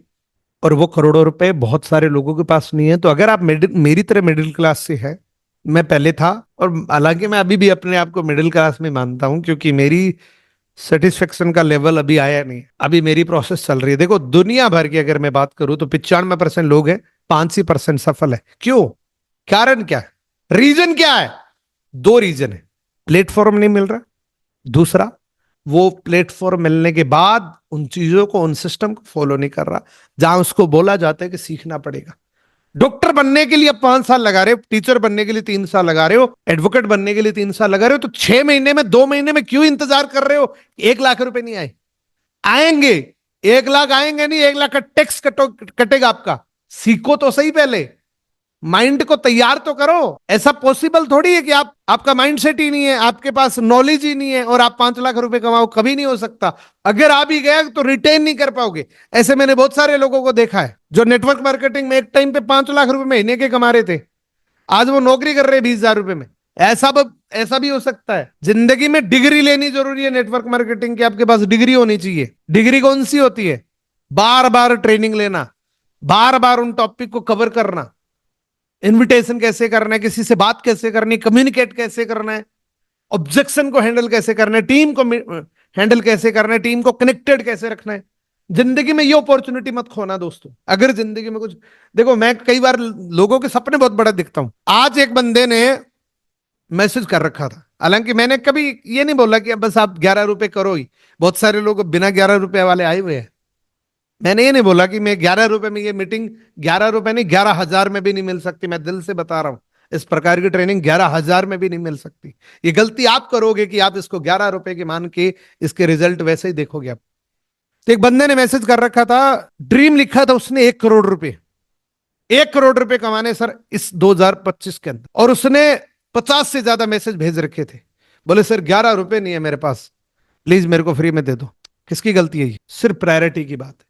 और वो करोड़ों रुपए बहुत सारे लोगों के पास नहीं है। तो अगर आप मेरी तरह मिडिल क्लास से है, मैं पहले था, और हालांकि मैं अभी भी अपने आप को मिडिल क्लास में मानता हूं, क्योंकि मेरी सेटिस्फेक्शन का लेवल अभी आया नहीं, अभी मेरी प्रोसेस चल रही है। देखो दुनिया भर की अगर मैं बात करूं तो 95% लोग हैं, 5% सफल है। क्यों? कारण क्या है, रीजन क्या है? 2 रीजन है, प्लेटफॉर्म नहीं मिल रहा, दूसरा वो प्लेटफॉर्म मिलने के बाद उन चीजों को, उन सिस्टम को फॉलो नहीं कर रहा, जहां उसको बोला जाता है कि सीखना पड़ेगा। डॉक्टर बनने के लिए अब 5 साल लगा रहे हो, टीचर बनने के लिए 3 साल लगा रहे हो, एडवोकेट बनने के लिए 3 साल लगा रहे हो, तो 6 महीने में, 2 महीने में क्यों इंतजार कर रहे हो? 1 लाख रुपए नहीं आए? आएंगे, 1 लाख आएंगे नहीं, 1 लाख का टैक्स कटेगा आपका। सीखो तो सही, पहले माइंड को तैयार तो करो। ऐसा पॉसिबल थोड़ी है कि आपका माइंड सेट ही नहीं है, आपके पास नॉलेज ही नहीं है, और आप 5 लाख रुपए कमाओ, कभी नहीं हो सकता। अगर आ भी गया तो रिटेन नहीं कर पाओगे। ऐसे मैंने बहुत सारे लोगों को देखा है जो नेटवर्क मार्केटिंग में एक टाइम पे 5 लाख रुपए महीने के कमा रहे थे, आज वो नौकरी कर रहे हैं 20,000 रुपए में। ऐसा भी हो सकता है। जिंदगी में डिग्री लेनी जरूरी है नेटवर्क मार्केटिंग की, आपके पास डिग्री होनी चाहिए। डिग्री कौन सी होती है? बार बार ट्रेनिंग लेना, बार बार उन टॉपिक को कवर करना, इनविटेशन कैसे करना है, किसी से बात कैसे करनी है, कम्युनिकेट कैसे करना है, ऑब्जेक्शन को हैंडल कैसे करना है, टीम को हैंडल कैसे करना है, टीम को कनेक्टेड कैसे रखना है। जिंदगी में ये अपॉर्चुनिटी मत खोना दोस्तों। अगर जिंदगी में कुछ, देखो मैं कई बार लोगों के सपने बहुत बड़ा दिखता हूं। आज एक बंदे ने मैसेज कर रखा था, हालांकि मैंने कभी ये नहीं बोला कि अब बस आप 11 रुपए करो ही, बहुत सारे लोग बिना 11 रुपए वाले आए हुए हैं। मैंने ये नहीं बोला कि मैं 11 रुपए में, ये मीटिंग 11 रुपए नहीं, 11,000 में भी नहीं मिल सकती। मैं दिल से बता रहा हूं, इस प्रकार की ट्रेनिंग 11,000 में भी नहीं मिल सकती। ये गलती आप करोगे कि आप इसको 11 रुपए की मान के इसके रिजल्ट वैसे ही देखोगे आप। तो एक बंदे ने मैसेज कर रखा था, ड्रीम लिखा था उसने 1 करोड़ रुपए, 1 करोड़ रुपए कमाने सर इस 2025 के अंदर, और उसने 50 से ज्यादा मैसेज भेज रखे थे। बोले सर 11 रुपए नहीं है मेरे पास, प्लीज मेरे को फ्री में दे दो। किसकी गलती है ये? सिर्फ प्रायोरिटी की बात है।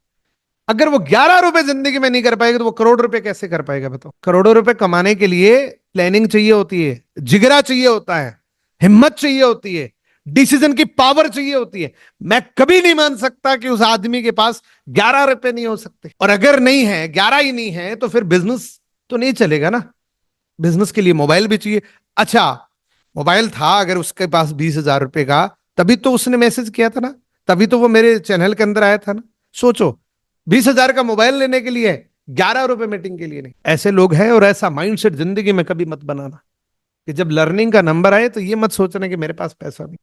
अगर वो 11 रुपए जिंदगी में नहीं कर पाएगा तो वो करोड़ रुपए कैसे कर पाएगा बताओ? करोड़ों रुपए कमाने के लिए प्लानिंग चाहिए होती है, जिगरा चाहिए होता है, हिम्मत चाहिए होती है, डिसीजन की पावर चाहिए होती है। मैं कभी नहीं मान सकता कि उस आदमी के पास 11 रुपए नहीं हो सकते, और अगर नहीं है, 11 ही नहीं है, तो फिर बिजनेस तो नहीं चलेगा ना। बिजनेस के लिए मोबाइल भी चाहिए। अच्छा, मोबाइल था अगर उसके पास 20,000 रुपए का, तभी तो उसने मैसेज किया था ना, तभी तो वो मेरे चैनल के अंदर आया था ना। सोचो, 20,000 का मोबाइल लेने के लिए, 11 रुपए मीटिंग के लिए नहीं। ऐसे लोग हैं, और ऐसा माइंडसेट जिंदगी में कभी मत बनाना कि जब लर्निंग का नंबर आए तो ये मत सोचना कि मेरे पास पैसा नहीं।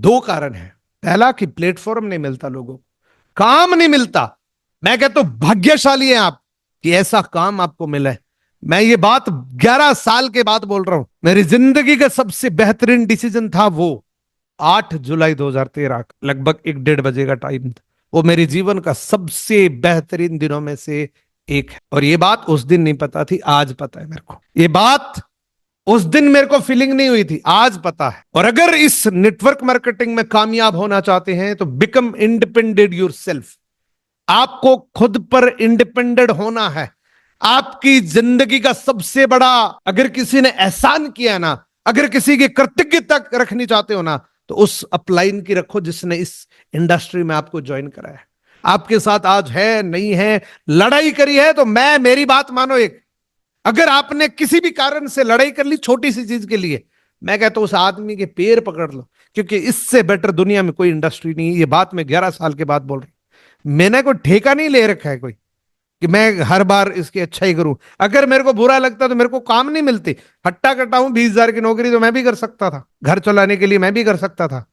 दो कारण है। पहला कि प्लेटफॉर्म नहीं मिलता लोगों को, काम नहीं मिलता। मैं कहता हूं भाग्यशाली हैं आप कि ऐसा काम आपको मिला है। मैं ये बात 11 साल के बाद बोल रहा हूं। मेरी जिंदगी का सबसे बेहतरीन डिसीजन था वो 8 जुलाई 2013 लगभग 1-1:30 का टाइम था। वो मेरे जीवन का सबसे बेहतरीन दिनों में से एक है। और ये बात उस दिन नहीं पता थी, आज पता है मेरे को। ये बात उस दिन मेरे को फीलिंग नहीं हुई थी, आज पता है। और अगर इस नेटवर्क मार्केटिंग में कामयाब होना चाहते हैं तो बिकम इंडिपेंडेंट योरसेल्फ। आपको खुद पर इंडिपेंडेंट होना है। आपकी जिंदगी का सबसे बड़ा, अगर किसी ने एहसान किया ना, अगर किसी की कृतज्ञता रखनी चाहते हो ना, तो उस अपलाइन की रखो जिसने इस इंडस्ट्री में आपको ज्वाइन कराया। आपके साथ आज है, नहीं है, लड़ाई करी है, तो मेरी बात मानो। एक, अगर आपने किसी भी कारण से लड़ाई कर ली छोटी सी चीज के लिए, मैं कहता हूं उस आदमी के पैर पकड़ लो, क्योंकि इससे बेटर दुनिया में कोई इंडस्ट्री नहीं है। ये बात मैं 11 साल के बाद बोल रहा हूं। मैंने कोई ठेका नहीं ले रखा है कोई कि मैं हर बार इसकी अच्छा ही करूं। अगर मेरे को बुरा लगता तो मेरे को काम नहीं मिलती। हट्टा कट्टा हूं, 20,000 की नौकरी तो मैं भी कर सकता था, घर चलाने के लिए मैं भी कर सकता था।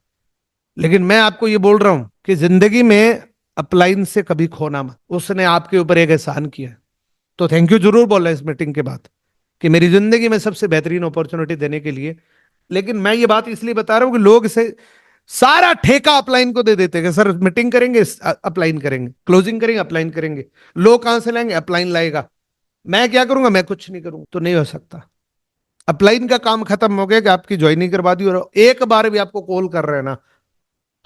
लेकिन मैं आपको ये बोल रहा हूं कि जिंदगी में अपलाइन से कभी खोना मत। उसने आपके ऊपर एक एहसान किया, तो थैंक यू जरूर बोला इस मीटिंग के बाद कि मेरी जिंदगी में सबसे बेहतरीन अपॉर्चुनिटी देने के लिए। लेकिन मैं ये बात इसलिए बता रहा हूं कि लोग इसे सारा ठेका अपलाइन को दे देते हैं कि सर मीटिंग करेंगे, अपलाइन करेंगे, क्लोजिंग करेंगे, अपलाइन करेंगे। लोग कहां से लाएंगे? अपलाइन लाएगा। मैं क्या करूंगा? मैं कुछ नहीं करूंगा। तो नहीं हो सकता। अपलाइन का काम खत्म हो गया कि आपकी ज्वाइनिंग करवा दी, और एक बार भी आपको कॉल कर रहे हैं ना,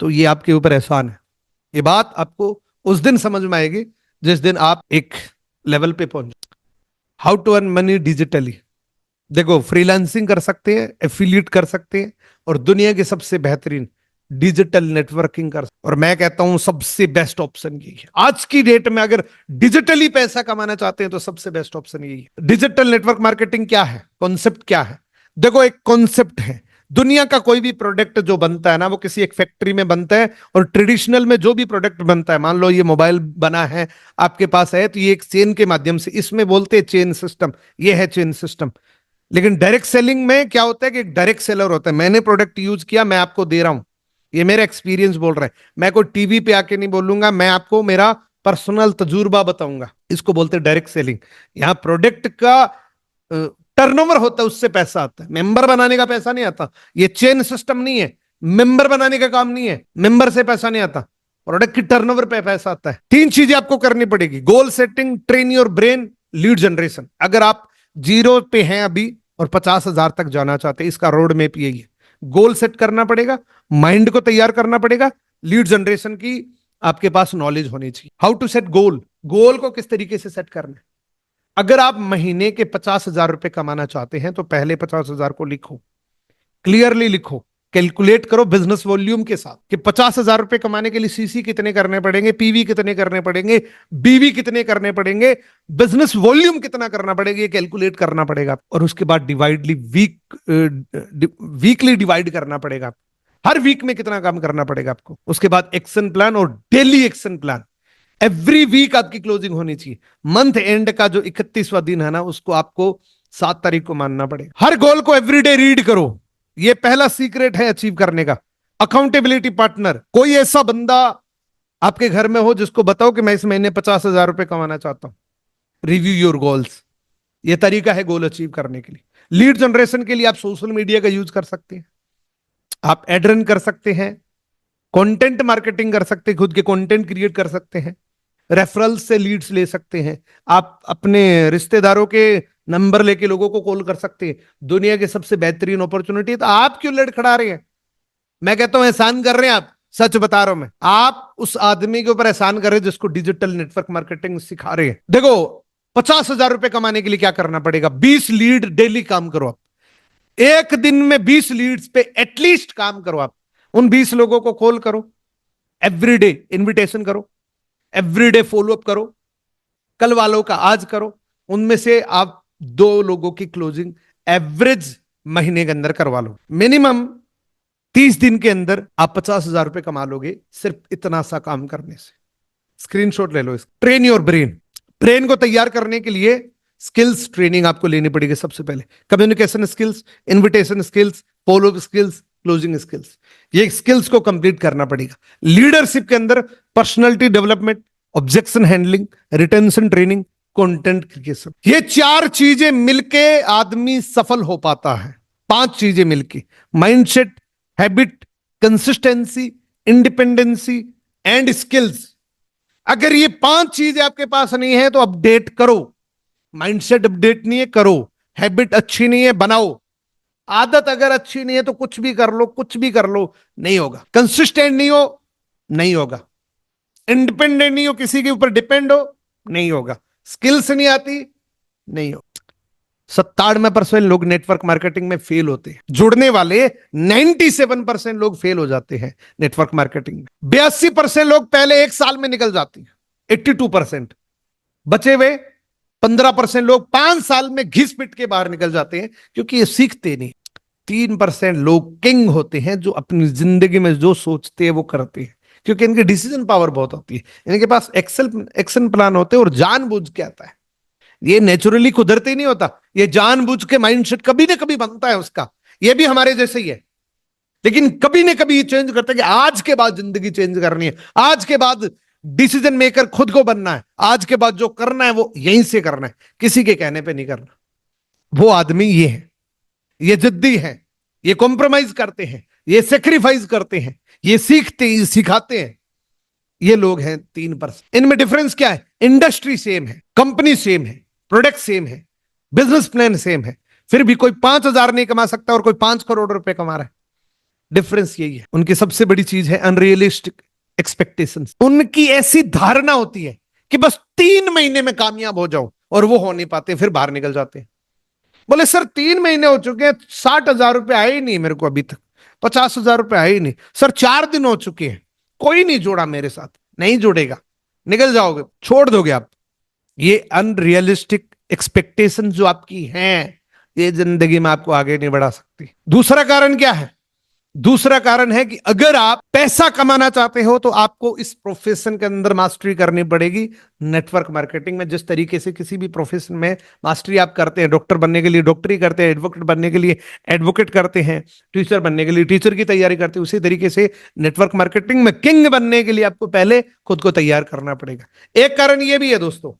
तो ये आपके ऊपर एहसान है। ये बात आपको उस दिन समझ में आएगी जिस दिन आप एक लेवल पे पहुंच। How to earn money digitally. देखो, फ्रीलांसिंग कर सकते हैं, एफिलिएट कर सकते हैं, और दुनिया के सबसे बेहतरीन डिजिटल नेटवर्किंग कर। और मैं कहता हूं सबसे बेस्ट ऑप्शन यही है आज की डेट में। अगर डिजिटली पैसा कमाना चाहते हैं तो सबसे बेस्ट ऑप्शन यही है। डिजिटल नेटवर्क मार्केटिंग क्या है, कॉन्सेप्ट क्या है? देखो, एक कॉन्सेप्ट है। दुनिया का कोई भी प्रोडक्ट जो बनता है ना, वो किसी एक फैक्ट्री में बनता है। और ट्रेडिशनल में जो भी प्रोडक्ट बनता है, मान लो ये मोबाइल बना है आपके पास है, तो ये एक चेन के माध्यम से, इसमें बोलते हैं चेन सिस्टम, ये है चेन सिस्टम। लेकिन डायरेक्ट सेलिंग में क्या होता है कि एक डायरेक्ट सेलर होता है। मैंने प्रोडक्ट यूज किया, मैं आपको दे रहा हूं, ये मेरा एक्सपीरियंस बोल रहा है। मैं कोई टीवी पे आके नहीं बोलूंगा, मैं आपको मेरा पर्सनल तजुर्बा बताऊंगा। इसको बोलते हैं डायरेक्ट सेलिंग। यहां प्रोडक्ट का टर्नओवर होता है, उससे पैसा आता है। मेंबर बनाने का पैसा नहीं आता। ये चेन सिस्टम नहीं है, मेंबर बनाने का काम नहीं है, मेंबर से पैसा नहीं आता। प्रोडक्ट की टर्नओवर पे पैसा आता है। 3 चीजें आपको करनी पड़ेगी: goal setting, train your brain, lead generation. अगर आप 0 पे हैं अभी और 50,000 तक जाना चाहते हैं, इसका रोड मैप यही है। गोल सेट करना पड़ेगा, माइंड को तैयार करना पड़ेगा, लीड जनरेशन की आपके पास नॉलेज होनी चाहिए। How to set goal. Goal को किस तरीके से सेट करना है? अगर आप महीने के 50,000 रुपए कमाना चाहते हैं तो पहले 50,000 को लिखो, क्लियरली लिखो, कैलकुलेट करो बिजनेस वॉल्यूम के साथ कि 50,000 रुपए कमाने के लिए सीसी कितने करने पड़ेंगे, पीवी कितने करने पड़ेंगे, बीवी कितने करने पड़ेंगे, बिजनेस वॉल्यूम कितना करना पड़ेगा, ये कैलकुलेट करना पड़ेगा। और उसके बाद वीकली डिवाइड करना पड़ेगा। हर वीक में कितना काम करना पड़ेगा आपको। उसके बाद एक्शन प्लान और daily action plan. Every week आपकी क्लोजिंग होनी चाहिए। मंथ एंड का जो 31वां दिन है ना, उसको आपको 7 तारीख को मानना पड़ेगा। हर गोल को एवरीडे रीड करो। ये पहला सीक्रेट है अचीव करने का। अकाउंटेबिलिटी पार्टनर, कोई ऐसा बंदा आपके घर में हो जिसको बताओ कि मैं इस महीने 50,000 रुपए कमाना चाहता हूं। Review your goals. ये तरीका है गोल अचीव करने के लिए। लीड जनरेशन के लिए आप सोशल मीडिया का यूज कर सकते हैं, आप एड रन कर सकते हैं, कंटेंट मार्केटिंग कर सकते हैं, खुद के कंटेंट क्रिएट कर सकते हैं, रेफरल्स से लीड्स ले सकते हैं, आप अपने रिश्तेदारों के नंबर लेके लोगों को कॉल कर सकते हैं। दुनिया के सबसे बेहतरीन अपॉर्चुनिटी। तो आप क्यों लड़खड़ा रहे हैं? मैं कहता हूं एहसान कर रहे हैं आप। सच बता रहा हूं मैं, आप उस आदमी के ऊपर एहसान कर रहे हैं जिसको डिजिटल नेटवर्क मार्केटिंग सिखा रहे हैं। देखो, 50,000 रुपए कमाने के लिए क्या करना पड़ेगा? 20 लीड डेली काम करो आप। एक दिन में 20 लीड्स पे एटलीस्ट काम करो। आप उन 20 लोगों को कॉल करो, एवरीडे इनविटेशन करो, एवरीडे फॉलोअप करो, कल वालों का आज करो। उनमें से आप 2 लोगों की क्लोजिंग एवरेज महीने के अंदर करवा लो। मिनिमम 30 दिन के अंदर आप 50,000 रुपए कमा लोगे सिर्फ इतना सा काम करने से। स्क्रीनशॉट ले लो इसका। ट्रेन योर ब्रेन को तैयार करने के लिए स्किल्स ट्रेनिंग आपको लेनी पड़ेगी। सबसे पहले communication skills, invitation skills, follow skills, closing skills, ये स्किल्स को कंप्लीट करना पड़ेगा। लीडरशिप के अंदर personality development, objection handling, retention training, content creation, ये 4 चीजें मिलके आदमी सफल हो पाता है। 5 चीजें मिलके, mindset, habit, consistency, independency and skills. अगर ये 5 चीजें आपके पास नहीं है तो अपडेट करो। माइंडसेट अपडेट नहीं है, करो। हैबिट अच्छी नहीं है, बनाओ। आदत अगर अच्छी नहीं है तो कुछ भी कर लो, कुछ भी कर लो, नहीं होगा। कंसिस्टेंट नहीं हो, नहीं होगा। इंडिपेंडेंट नहीं हो, किसी के ऊपर डिपेंड हो, नहीं होगा। स्किल्स नहीं आती, नहीं हो। 97% लोग नेटवर्क मार्केटिंग में फेल होते हैं। जुड़ने वाले 97% लोग फेल हो जाते हैं नेटवर्क मार्केटिंग में। 82% लोग पहले 1 साल में निकल जाते हैं। 82% बचे हुए 15% लोग 5 साल में घिस पिट के बाहर निकल जाते हैं, क्योंकि ये सीखते नहीं। 3% लोग किंग होते हैं, जो अपनी जिंदगी में जो सोचते हैं वो करते हैं, क्योंकि इनकी डिसीजन पावर बहुत होती है। इनके पास एक्शन प्लान होते हैं और जानबूझ के आता है। ये नेचुरली कुदरती नहीं होता, ये जानबूझ के माइंडसेट कभी ना कभी बनता है उसका। ये भी हमारे जैसे ही है, लेकिन कभी ना कभी ये चेंज करता है कि आज के बाद जिंदगी चेंज करनी है, आज के बाद डिसीजन मेकर खुद को बनना है, आज के बाद जो करना है वो यहीं से करना है, किसी के कहने पे नहीं करना। वो आदमी ये है, ये जिद्दी है, ये कॉम्प्रोमाइज करते हैं, ये सेक्रीफाइस करते हैं, ये सीखते हैं, सिखाते हैं। ये लोग हैं 3%। इनमें डिफरेंस क्या है? इंडस्ट्री सेम है, कंपनी सेम है, प्रोडक्ट सेम है, बिजनेस प्लान सेम है, फिर भी कोई 5,000 नहीं कमा सकता और कोई 5 करोड़ रुपए कमा रहा है। डिफरेंस यही है। उनकी सबसे बड़ी चीज है अनरियलिस्टिक एक्सपेक्टेशंस। उनकी ऐसी धारणा होती है कि बस 3 महीने में कामयाब हो जाऊं, और वो हो नहीं पाते, फिर बाहर निकल जाते हैं। बोले सर 3 महीने हो चुके हैं, 60,000 रुपए आए ही नहीं मेरे को अभी तक, 50,000 रुपए आए ही नहीं। सर 4 दिन हो चुके हैं, कोई नहीं जुड़ा मेरे साथ। नहीं जुड़ेगा, निकल जाओगे, छोड़ दोगे आप। ये अनरियलिस्टिक एक्सपेक्टेशन जो आपकी हैं, ये जिंदगी में आपको आगे नहीं बढ़ा सकती। दूसरा कारण क्या है? दूसरा कारण है कि अगर आप पैसा कमाना चाहते हो तो आपको इस प्रोफेशन के अंदर मास्टरी करनी पड़ेगी। नेटवर्क मार्केटिंग में जिस तरीके से किसी भी प्रोफेशन में मास्टरी आप करते हैं, डॉक्टर बनने के लिए डॉक्टरी करते हैं, एडवोकेट बनने के लिए एडवोकेट करते हैं, टीचर बनने के लिए टीचर की तैयारी करते हैं, उसी तरीके से नेटवर्क मार्केटिंग में किंग बनने के लिए आपको पहले खुद को तैयार करना पड़ेगा। एक कारण यह भी है दोस्तों,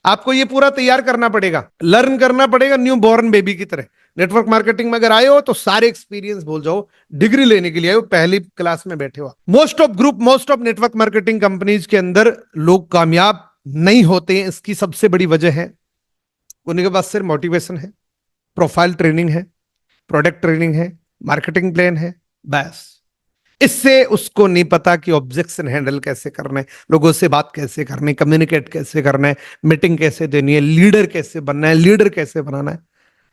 आपको ये पूरा तैयार करना पड़ेगा, लर्न करना पड़ेगा न्यू बॉर्न बेबी की तरह। नेटवर्क मार्केटिंग में अगर आए हो तो सारे एक्सपीरियंस भूल जाओ, डिग्री लेने के लिए आए हो, पहली क्लास में बैठे हो। Most of network marketing companies के अंदर लोग कामयाब नहीं होते हैं। इसकी सबसे बड़ी वजह है उनके पास सिर्फ मोटिवेशन है, प्रोफाइल ट्रेनिंग है, प्रोडक्ट ट्रेनिंग है, मार्केटिंग प्लान है, बस। इससे उसको नहीं पता कि ऑब्जेक्शन हैंडल कैसे करना है, लोगों से बात कैसे करनी है, कम्युनिकेट कैसे करना है, मीटिंग कैसे देनी है, लीडर कैसे बनना है, लीडर कैसे बनाना है।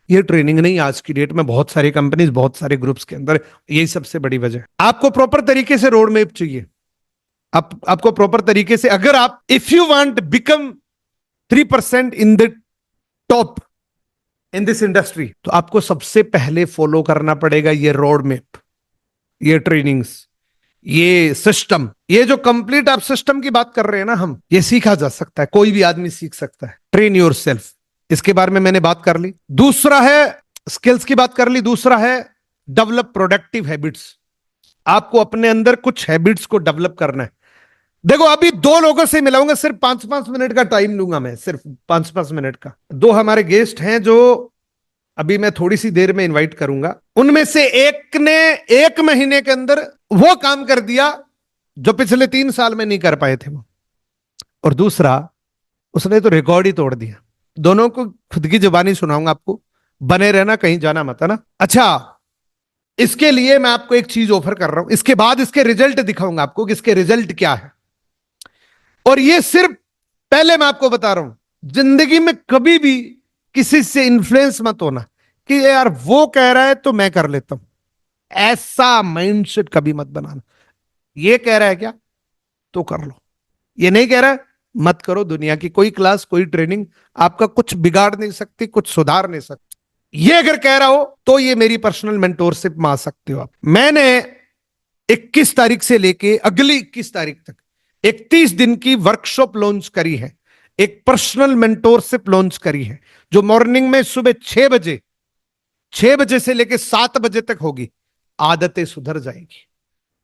ये ट्रेनिंग नहीं आज की डेट में बहुत सारी कंपनीज, बहुत सारे ग्रुप्स के अंदर, यही सबसे बड़ी वजह है। आपको प्रॉपर तरीके से रोड मैप चाहिए। आपको प्रॉपर तरीके से, अगर आप if you want become 3% in the top in this industry, तो आपको सबसे पहले फॉलो करना पड़ेगा ये रोड मैप, ये ट्रेनिंग्स, ये सिस्टम। ये जो कंप्लीट आप सिस्टम की बात कर रहे हैं ना हम, ये सीखा जा सकता है, कोई भी आदमी सीख सकता है। ट्रेन योर सेल्फ, इसके बारे में मैंने बात कर ली। दूसरा है स्किल्स की बात कर ली। दूसरा है डेवलप प्रोडक्टिव हैबिट्स। आपको अपने अंदर कुछ हैबिट्स को डेवलप करना है। देखो अभी 2 लोगों से मिलाऊंगा, सिर्फ 5-5 मिनट का टाइम लूंगा मैं, सिर्फ 5-5 मिनट का। 2 हमारे गेस्ट हैं जो अभी मैं थोड़ी सी देर में इनवाइट करूंगा। उनमें से एक ने 1 महीने के अंदर वो काम कर दिया जो पिछले 3 साल में नहीं कर पाए थे वो, और दूसरा उसने तो रिकॉर्ड ही तोड़ दिया। दोनों को खुद की जुबानी सुनाऊंगा आपको, बने रहना, कहीं जाना मत, है ना। अच्छा, इसके लिए मैं आपको एक चीज ऑफर कर रहा हूं, इसके बाद इसके रिजल्ट दिखाऊंगा आपको कि इसके रिजल्ट क्या है। और ये सिर्फ, पहले मैं आपको बता रहा हूं, जिंदगी में कभी भी किसी से इन्फ्लुएंस मत होना, कि यार वो कह रहा है तो मैं कर लेता हूं। ऐसा माइंडसेट कभी मत बनाना। ये कह रहा है क्या, तो कर लो। ये नहीं कह रहा है, मत करो। दुनिया की कोई क्लास, कोई ट्रेनिंग आपका कुछ बिगाड़ नहीं सकती, कुछ सुधार नहीं सकती। ये अगर कह रहा हो तो ये मेरी पर्सनल मेंटोरशिप में आ सकते हो आप। मैंने 21 तारीख से लेके अगली 21 तारीख तक 31 दिन की वर्कशॉप लॉन्च करी है, एक पर्सनल मेंटोरशिप लॉन्च करी है, जो मॉर्निंग में सुबह 6 बजे से लेके 7 बजे तक होगी। आदतें सुधर जाएगी।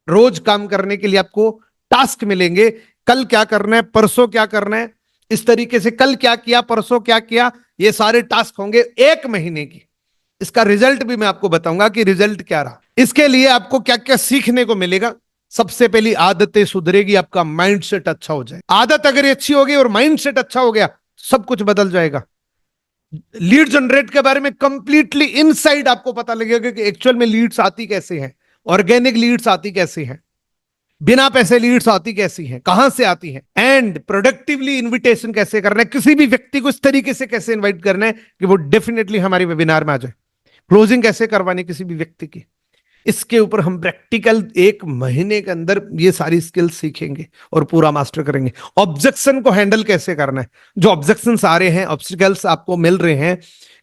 रोज काम करने के लिए आपको टास्क मिलेंगे। कल क्या करना है, परसों क्या करना है, इस तरीके से कल क्या किया, परसों क्या किया, ये सारे टास्क होंगे 1 महीने की। इसका रिजल्ट भी मैं आपको बताऊंगा कि रिजल्ट क्या रहा। इसके लिए आपको क्या क्या सीखने को मिलेगा। सबसे पहली आदतें सुधरेगी, आपका माइंडसेट अच्छा हो जाए। आदत अगर अच्छी होगी और माइंडसेट अच्छा हो गया, सब कुछ बदल जाएगा। लीड जनरेट के बारे में कंप्लीटली इनसाइड आपको पता लगेगा कि एक्चुअल में लीड्स आती कैसे हैं, ऑर्गेनिक लीड्स आती कैसे हैं, बिना पैसे लीड्स आती कैसी हैं, कहां से आती हैं, एंड प्रोडक्टिवली इनविटेशन कैसे करना है, किसी भी व्यक्ति को इस तरीके से कैसे इनवाइट करना है कि वो डेफिनेटली हमारे वेबिनार में आ जाए, क्लोजिंग कैसे करवानी किसी भी व्यक्ति की। इसके ऊपर हम प्रैक्टिकल 1 महीने के अंदर ये सारी स्किल्स सीखेंगे और पूरा मास्टर करेंगे। ऑब्जेक्शन को हैंडल कैसे करना है, जो ऑब्जेक्शंस आ रहे हैं, ऑब्स्टिकल्स आपको मिल रहे हैं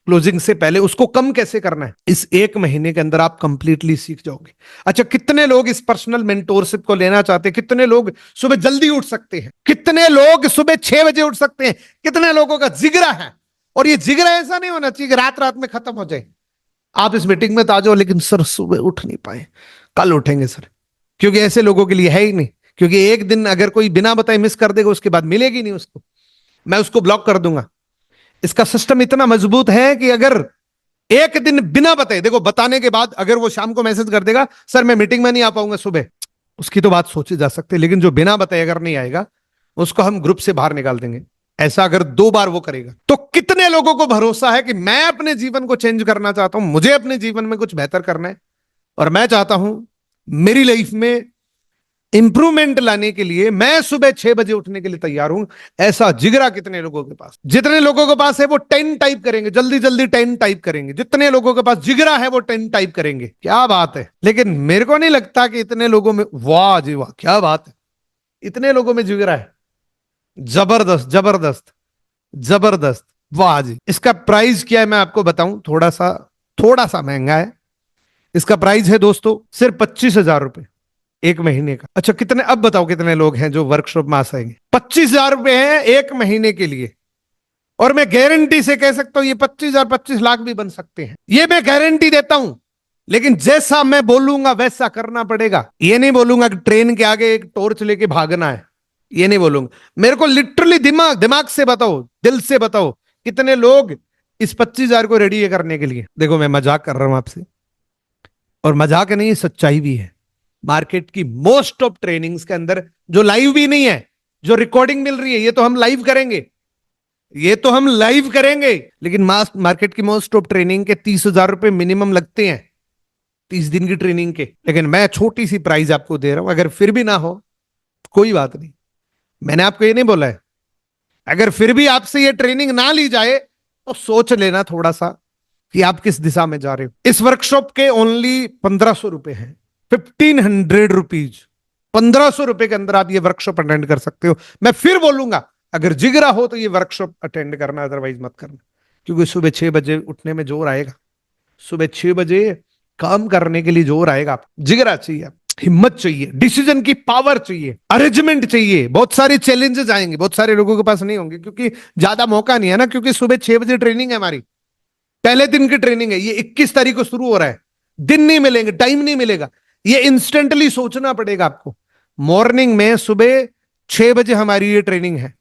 क्लोजिंग से पहले, उसको कम कैसे करना है, इस 1 महीने के अंदर आप कंप्लीटली सीख जाओगे। अच्छा, कितने लोग इस पर्सनल मेंटोरशिप को लेना चाहते हैं? कितने लोग सुबह जल्दी उठ सकते हैं? कितने लोग सुबह 6 बजे उठ सकते हैं? कितने लोगों का जिगरा है? और ये जिगरा ऐसा नहीं होना चाहिए कि रात रात में खत्म हो जाए। आप इस मीटिंग में तो आ जाओ, लेकिन सर सुबह उठ नहीं पाए, कल उठेंगे सर, क्योंकि ऐसे लोगों के लिए है ही नहीं। क्योंकि एक दिन अगर कोई बिना बताए मिस कर देगा, उसके बाद मिलेगी नहीं उसको, मैं उसको ब्लॉक कर दूंगा। इसका सिस्टम इतना मजबूत है कि अगर एक दिन बिना बताए, देखो बताने के बाद अगर वो शाम को मैसेज कर देगा सर मैं मीटिंग में नहीं आ पाऊंगा सुबह, उसकी तो बात सोची जा सकती है। लेकिन जो बिना बताए अगर नहीं आएगा, उसको हम ग्रुप से बाहर निकाल देंगे। ऐसा अगर 2 बार वो करेगा, तो कितने लोगों को भरोसा है कि मैं अपने जीवन को चेंज करना चाहता हूं, मुझे अपने जीवन में कुछ बेहतर करना है, और मैं चाहता हूं मेरी लाइफ में इंप्रूवमेंट लाने के लिए मैं सुबह 6 बजे उठने के लिए तैयार हूं। ऐसा जिगरा कितने लोगों के पास? जितने लोगों के पास है वो 10 टाइप करेंगे, जल्दी जल्दी 10 टाइप करेंगे। जितने लोगों के पास जिगरा है वो 10 टाइप करेंगे। क्या बात है। लेकिन मेरे को नहीं लगता कि इतने लोगों में, वाह जी वाह क्या बात है, इतने लोगों में जिगरा है। जबरदस्त जबरदस्त जबरदस्त, वाह जी। इसका प्राइस क्या है मैं आपको बताऊं, थोड़ा सा महंगा है। इसका प्राइस है दोस्तों सिर्फ 25,000 रुपए 1 महीने का। अच्छा कितने, अब बताओ कितने लोग हैं जो वर्कशॉप में आ सकेंगे? 25,000 रुपए हैं 1 महीने के लिए। और मैं गारंटी से कह सकता हूं ये 25,000 25 लाख भी बन सकते हैं, ये मैं गारंटी देता हूं। लेकिन जैसा मैं बोलूंगा वैसा करना पड़ेगा। ये नहीं बोलूंगा कि ट्रेन के आगे एक टॉर्च लेके भागना है, ये नहीं बोलूंगा। मेरे को लिटरली दिमाग से बताओ, दिल से बताओ, कितने लोग इस 25,000 को रेडी है करने के लिए? देखो मैं मजाक कर रहा हूं आपसे, और मजाक नहीं, सच्चाई भी है। मार्केट की मोस्ट ऑफ ट्रेनिंग्स के अंदर जो लाइव भी नहीं है, जो रिकॉर्डिंग मिल रही है, ये तो हम लाइव करेंगे, ये तो हम लाइव करेंगे। लेकिन मार्केट की मोस्ट ऑफ ट्रेनिंग के 30,000 रुपए मिनिमम लगते हैं 30 दिन की ट्रेनिंग के। लेकिन मैं छोटी सी प्राइस आपको दे रहा हूं, अगर फिर भी ना हो कोई बात नहीं, मैंने आपको ये नहीं बोला है। अगर फिर भी आपसे ये ट्रेनिंग ना ली जाए तो सोच लेना थोड़ा सा कि आप किस दिशा में जा रहे हो। इस वर्कशॉप के ओनली 1,500 रुपए हैं, 1,500 रुपीज। 1,500 रुपए के अंदर आप ये वर्कशॉप अटेंड कर सकते हो। मैं फिर बोलूंगा, अगर जिगरा हो तो ये वर्कशॉप अटेंड करना, अदरवाइज मत करना। क्योंकि सुबह 6 बजे उठने में जोर आएगा, सुबह 6 बजे काम करने के लिए जोर आएगा। जिगरा चाहिए, हिम्मत चाहिए, डिसीजन की पावर चाहिए, अरेंजमेंट चाहिए। बहुत सारे चैलेंजेस आएंगे, बहुत सारे लोगों के पास नहीं होंगे, क्योंकि ज्यादा मौका नहीं है ना। क्योंकि सुबह 6 बजे ट्रेनिंग है हमारी, पहले दिन की ट्रेनिंग है, ये 21 तारीख को शुरू हो रहा है। दिन नहीं मिलेंगे, टाइम नहीं मिलेगा, ये इंस्टेंटली सोचना पड़ेगा आपको। मॉर्निंग में सुबह 6 बजे हमारी ये ट्रेनिंग है।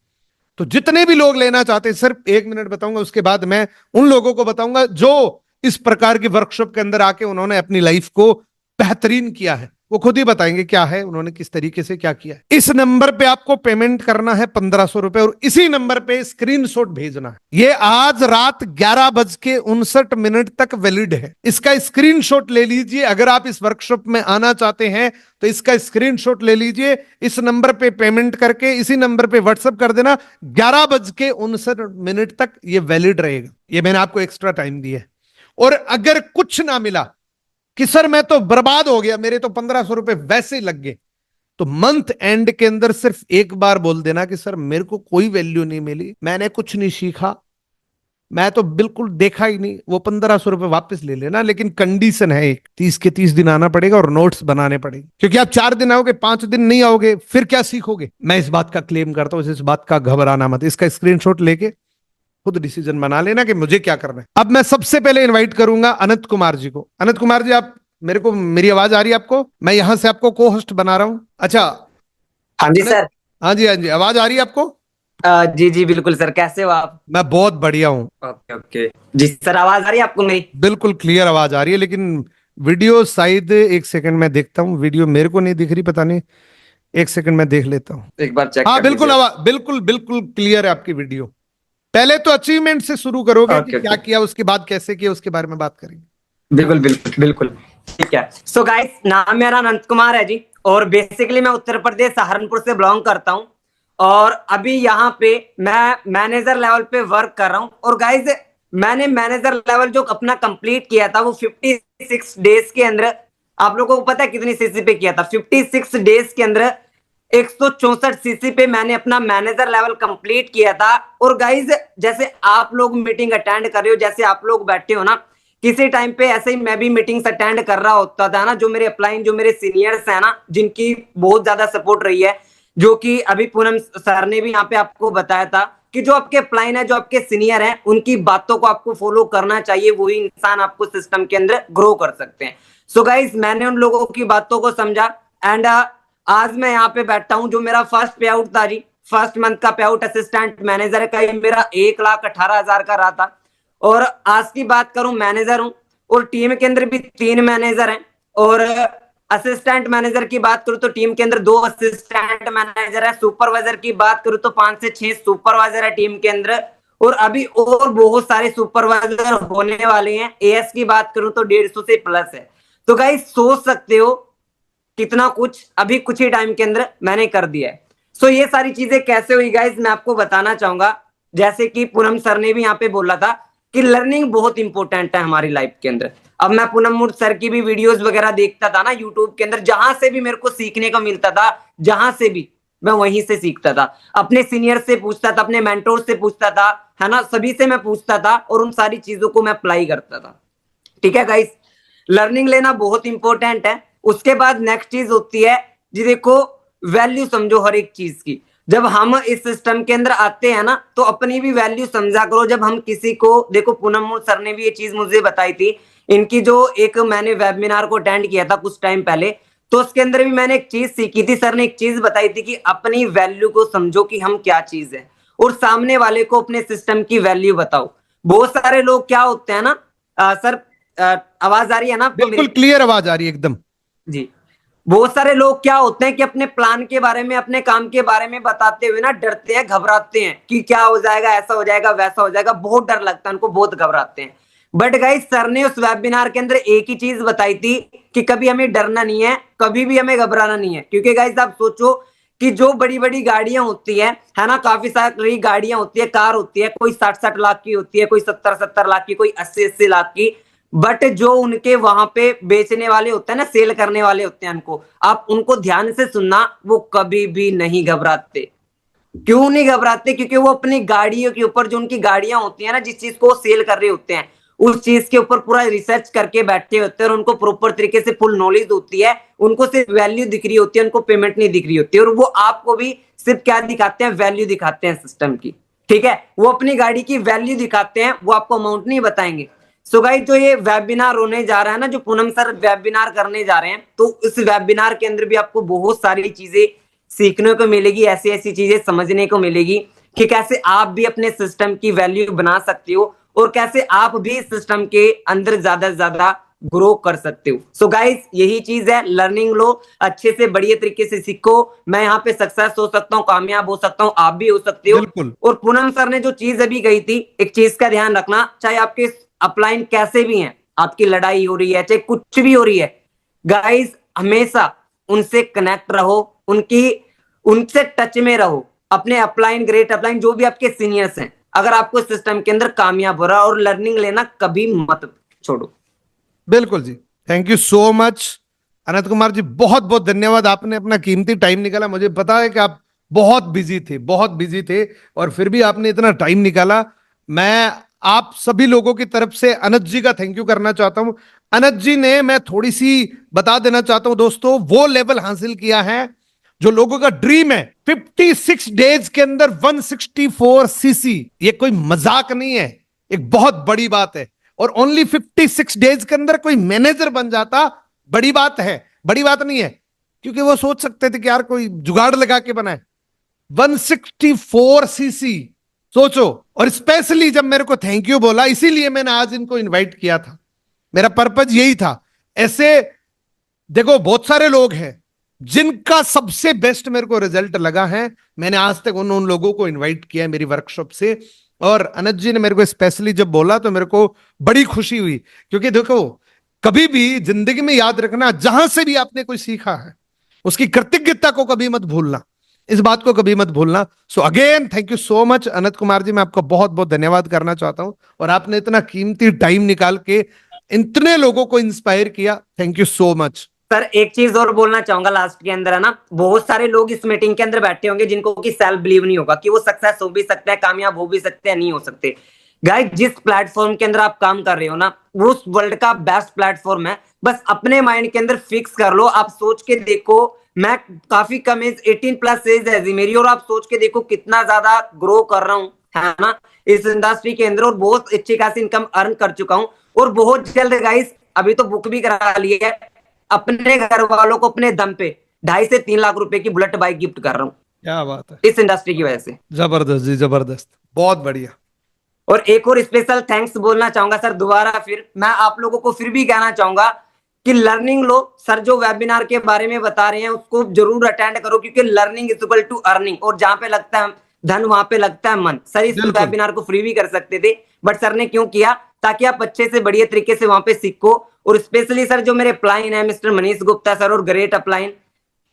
तो जितने भी लोग लेना चाहते हैं, सिर्फ 1 मिनट बताऊंगा, उसके बाद मैं उन लोगों को बताऊंगा जो इस प्रकार की वर्कशॉप के अंदर आके उन्होंने अपनी लाइफ को बेहतरीन किया है। वो खुद ही बताएंगे क्या है, उन्होंने किस तरीके से क्या किया है। इस नंबर पे आपको पेमेंट करना है 1,500 रुपए, और इसी नंबर पे स्क्रीनशॉट भेजना है। ये आज रात 11:59 तक वैलिड है। इसका स्क्रीनशॉट ले लीजिए। अगर आप इस वर्कशॉप में आना चाहते हैं तो इसका स्क्रीनशॉट ले लीजिए, इस नंबर पे पेमेंट करके इसी नंबर पे व्हाट्सएप कर देना। 11:59 तक ये वैलिड रहेगा। ये मैंने आपको एक्स्ट्रा टाइम दिया है। और अगर कुछ ना मिला कि सर मैं तो बर्बाद हो गया, मेरे तो 1500 रुपए वैसे ही लग गए, तो मंथ एंड के अंदर सिर्फ एक बार बोल देना कि सर मेरे को कोई वैल्यू नहीं मिली, मैंने कुछ नहीं सीखा, मैं तो बिल्कुल देखा ही नहीं, वो 1500 रुपए वापस ले लेना। लेकिन कंडीशन है एक, 30 के 30 दिन आना पड़ेगा और नोट्स बनाने पड़ेंगे, क्योंकि आप 4 दिन आओगे, 5 दिन नहीं आओगे, फिर क्या सीखोगे। मैं इस बात का क्लेम करता हूं, इस बात का घबराना मत, इसका स्क्रीनशॉट लेके खुद डिसीजन बना लेना कि मुझे क्या करना है। अब मैं सबसे पहले इन्वाइट करूंगा अनंत कुमार जी को। अनंत कुमार जी, आप मेरे को, मेरी आवाज आ रही है आपको? मैं यहां से आपको को होस्ट बना रहा हूं। अच्छा, हाँ जी सर। हाँ जी, हाँ जी, आवाज आ रही है आपको? जी जी बिल्कुल सर, कैसे हो आप? मैं बहुत बढ़िया हूँ। ओके ओके जी सर, आवाज आ रही है आपको मेरी? बिल्कुल क्लियर आवाज आ रही है, लेकिन वीडियो शायद, एक सेकंड में देखता हूँ, वीडियो मेरे को नहीं दिख रही, पता नहीं, एक सेकंड में देख लेता हूँ। एक बार चेक हाँ कर बिल्कुल, लीजिए। आवाज बिल्कुल बिल्कुल क्लियर है आपकी वीडियो। पहले तो अचीवमेंट से शुरू करोगे कि ओके क्या ओके, किया, उसके बाद कैसे किया, उसके बारे में बात करेंगे। बिल्कुल बिल्कुल बिल्कुल। ठीक है, सो गाइस, नाम मेरा अनंत कुमार है जी, और बेसिकली मैं उत्तर प्रदेश सहारनपुर से बिलोंग करता हूँ, और अभी यहाँ पे मैं मैनेजर लेवल पे वर्क कर रहा हूँ। और गाइस, मैंने मैनेजर लेवल जो अपना कंप्लीट किया था वो 56 डेज के अंदर, आप लोगों को पता है कितनी सीसी पे किया था? 56 डेज के अंदर 164 सीसी पे मैंने अपना मैनेजर लेवल कंप्लीट किया था। और गाइज, जैसे आप लोग मीटिंग अटेंड कर रहे हो, जैसे आप लोग बैठे हो ना, किसी टाइम पे ऐसे ही मैं भी मीटिंग्स अटेंड कर रहा होता था ना, जो मेरे अपलाइन, जो मेरे सीनियर्स हैं ना, जिनकी बहुत ज्यादा सपोर्ट रही है, जो कि अभी पूनम सर ने भी यहाँ पे आपको बताया था कि जो आपके अपलाइन है, जो आपके सीनियर हैं, उनकी बातों को आपको फॉलो करना चाहिए, वही इंसान आपको सिस्टम के अंदर ग्रो कर सकते हैं। सो गाइज, मैंने उन लोगों की बातों को समझा, एंड आज मैं यहाँ पे बैठा हूँ। जो मेरा फर्स्ट पे आउट था जी, फर्स्ट मंथ का पे आउट असिस्टेंट मैनेजर का, ये मेरा 1,18,000 का रहा था। और आज की बात करूं, मैनेजर हूं, और टीम के अंदर भी 3 मैनेजर हैं। और असिस्टेंट मैनेजर की बात करूं तो टीम के अंदर 2 असिस्टेंट मैनेजर है। सुपरवाइजर की बात करूं तो 5 से 6 सुपरवाइजर है टीम के अंदर, और अभी और बहुत सारे सुपरवाइजर होने वाले हैं। एएस की बात करूं तो 150 से प्लस है। तो गाइस, सोच सकते हो कितना कुछ अभी कुछ ही टाइम के अंदर मैंने कर दिया है। सो ये सारी चीजें कैसे हुई गाइस, मैं आपको बताना चाहूंगा। जैसे कि पूनम सर ने भी यहाँ पे बोला था कि लर्निंग बहुत इंपॉर्टेंट है हमारी लाइफ के अंदर। अब मैं पूनम सर की भी वीडियोस वगैरह देखता था ना यूट्यूब के अंदर, जहां से भी मेरे को सीखने को मिलता था, जहां से भी मैं वहीं से सीखता था, अपने सीनियर से पूछता था, अपने मेंटोर से पूछता था, है ना, सभी से मैं पूछता था, और उन सारी चीजों को मैं अप्लाई करता था। ठीक है गाइस, लर्निंग लेना बहुत इंपॉर्टेंट है। उसके बाद नेक्स्ट चीज होती है जी, देखो, वैल्यू समझो हर एक चीज की। जब हम इस सिस्टम के अंदर आते हैं ना, तो अपनी भी वैल्यू समझा करो। जब हम किसी को, देखो, पूनम सर ने भी ये चीज मुझे बताई थी, इनकी जो एक मैंने वेबिनार को अटेंड किया था कुछ टाइम पहले, तो उसके अंदर भी मैंने एक चीज सीखी थी। सर ने एक चीज बताई थी कि अपनी वैल्यू को समझो कि हम क्या चीज है, और सामने वाले को अपने सिस्टम की वैल्यू बताओ। बहुत सारे लोग क्या होते हैं ना, सर, आवाज आ रही है ना आपको बिल्कुल मेरी? क्लियर आवाज आ रही है एकदम। जी। बहुत सारे लोग क्या होते हैं कि अपने प्लान के बारे में, अपने काम के बारे में बताते हुए ना डरते हैं, घबराते हैं कि क्या हो जाएगा, ऐसा हो जाएगा, वैसा हो जाएगा, बहुत डर लगता है उनको, बहुत घबराते हैं। बट गाइस, सर ने उस वेबिनार के अंदर एक ही चीज बताई थी कि कभी हमें डरना नहीं है, कभी भी हमें घबराना नहीं है। क्योंकि गाइस, आप सोचो कि जो बड़ी बड़ी गाड़ियां होती है ना, काफी सारी गाड़ियां होती है, कार होती है, कोई 60-60 लाख की होती है, कोई 70-70 लाख की, कोई 80-80 लाख की। बट जो उनके वहां पे बेचने वाले होते हैं ना, सेल करने वाले होते हैं, उनको आप उनको ध्यान से सुनना, वो कभी भी नहीं घबराते। क्यों नहीं घबराते? क्योंकि वो अपनी गाड़ियों के ऊपर, जो उनकी गाड़ियां होती है ना, जिस चीज को सेल कर रहे होते हैं, उस चीज के ऊपर पूरा रिसर्च करके बैठे होते हैं, और उनको प्रॉपर तरीके से फुल नॉलेज होती है। उनको सिर्फ वैल्यू दिख रही होती है, उनको पेमेंट नहीं दिख रही होती है, और वो आपको भी सिर्फ क्या दिखाते हैं? वैल्यू दिखाते हैं सिस्टम की। ठीक है, वो अपनी गाड़ी की वैल्यू दिखाते हैं, वो आपको अमाउंट नहीं बताएंगे। सो गाइस, जो ये वेबिनार होने जा रहा है ना, जो पूनम सर वेबिनार करने जा रहे हैं, तो इस वेबिनार के अंदर भी आपको बहुत सारी चीजें सीखने को मिलेगी, ऐसी ऐसी चीजें समझने को मिलेगी कि कैसे आप भी अपने सिस्टम की वैल्यू बना सकते हो, और कैसे आप भी सिस्टम के अंदर ज्यादा से ज्यादा ग्रो कर सकते हो। सो गाइस, यही चीज है, लर्निंग लो, अच्छे से बढ़िया तरीके से सीखो। मैं यहाँ पे सक्सेस हो सकता हूँ, कामयाब हो सकता हूँ, आप भी हो सकते हो। बिल्कुल और पूनम सर ने जो चीज अभी कही थी, एक चीज का ध्यान रखना, चाहे आपके अपलाइन कैसे भी हैं, आपकी लड़ाई हो रही है, चाहे कुछ भी हो रही है, गाइस, हमेशा उनसे कनेक्ट रहो, उनसे टच में रहो। अपने अपलाइन, ग्रेट अपलाइन, जो भी आपके सीनियर्स हैं, अगर आपको सिस्टम के अंदर कामयाब हो रहा है, और लर्निंग लेना कभी मत छोड़ो। बिल्कुल जी, thank you so much Anant Kumar जी, बहुत बहुत धन्यवाद। आपने अपना कीमती टाइम निकाला। मुझे पता है कि आप बहुत बिजी थे, और फिर भी आपने इतना टाइम निकाला। मैं आप सभी लोगों की तरफ से अनंत जी का थैंक यू करना चाहता हूं। अनंत जी ने, मैं थोड़ी सी बता देना चाहता हूं दोस्तों, वो लेवल हासिल किया है जो लोगों का ड्रीम है। 56 डेज के अंदर 164 सीसी, ये कोई मजाक नहीं है, एक बहुत बड़ी बात है। और ओनली 56 डेज के अंदर कोई मैनेजर बन जाता, बड़ी बात है, बड़ी बात नहीं है। क्योंकि वो सोच सकते थे कि यार कोई जुगाड़ लगा के बनाए। 164 सीसी, सोचो। और स्पेशली जब मेरे को थैंक यू बोला, इसीलिए मैंने आज इनको इनवाइट किया था। मेरा पर्पज यही था। ऐसे देखो बहुत सारे लोग हैं जिनका सबसे बेस्ट मेरे को रिजल्ट लगा है। मैंने आज तक उन लोगों को इनवाइट किया है मेरी वर्कशॉप से। और अनंत जी ने मेरे को स्पेशली जब बोला तो मेरे को बड़ी खुशी हुई। क्योंकि देखो, कभी भी जिंदगी में याद रखना, जहां से भी आपने कोई सीखा है उसकी कृतज्ञता को कभी मत भूलना, इस बात को कभी मत भूलना। So again thank you so much Anant Kumar ji, मैं आपका बहुत बहुत धन्यवाद करना चाहता हूं। और आपने इतना कीमती टाइम निकाल के इतने लोगों को इंस्पायर किया, thank you so much. Sir एक चीज और बोलना चाहूंगा लास्ट के अंदर, है ना, बहुत सारे लोग इस मीटिंग के अंदर बैठे होंगे जिनको कि सेल्फ बिलीव नहीं होगा कि वो सक्सेस हो भी सकते हैं, कामयाब हो भी सकते हैं, नहीं हो सकते। गाइस, जिस प्लेटफॉर्म के अंदर आप काम कर रहे हो ना, वो उस वर्ल्ड का बेस्ट प्लेटफॉर्म है। बस अपने माइंड के अंदर फिक्स कर लो। आप सोच के देखो, मैं काफी कम एज 18+ एज है जी मेरी, और आप सोच के देखो कितना ज्यादा ग्रो कर रहा हूँ, है ना, इस इंडस्ट्री के अंदर, और बहुत अच्छी खासी इनकम अर्न कर चुका हूँ। और बहुत जल्द गाइस, अभी तो बुक भी करा ली है, अपने घर वालों को अपने दम पे 2.5 से 3 लाख रुपए की बुलेट बाइक गिफ्ट कर रहा हूँ क्या बात है, इस इंडस्ट्री की वजह से। जबरदस्त जी, जबरदस्त, बहुत बढ़िया। और एक और स्पेशल थैंक्स बोलना चाहूंगा सर दोबारा। फिर मैं आप लोगों को फिर भी कहना चाहूंगा कि लर्निंग लो। सर जो वेबिनार के बारे में बता रहे हैं उसको जरूर अटेंड करो, क्योंकि learning is equal to earning, और जहां पे लगता है धन वहां पे लगता है मन। सर इस बिल्कुल वेबिनार को फ्री भी कर सकते थे, बट सर ने क्यों किया, ताकि आप अच्छे से बढ़िया तरीके से वहां पे सीखो। और स्पेशली सर जो मेरे अपलाइन है, मिस्टर मनीष गुप्ता सर और ग्रेट अपलाइन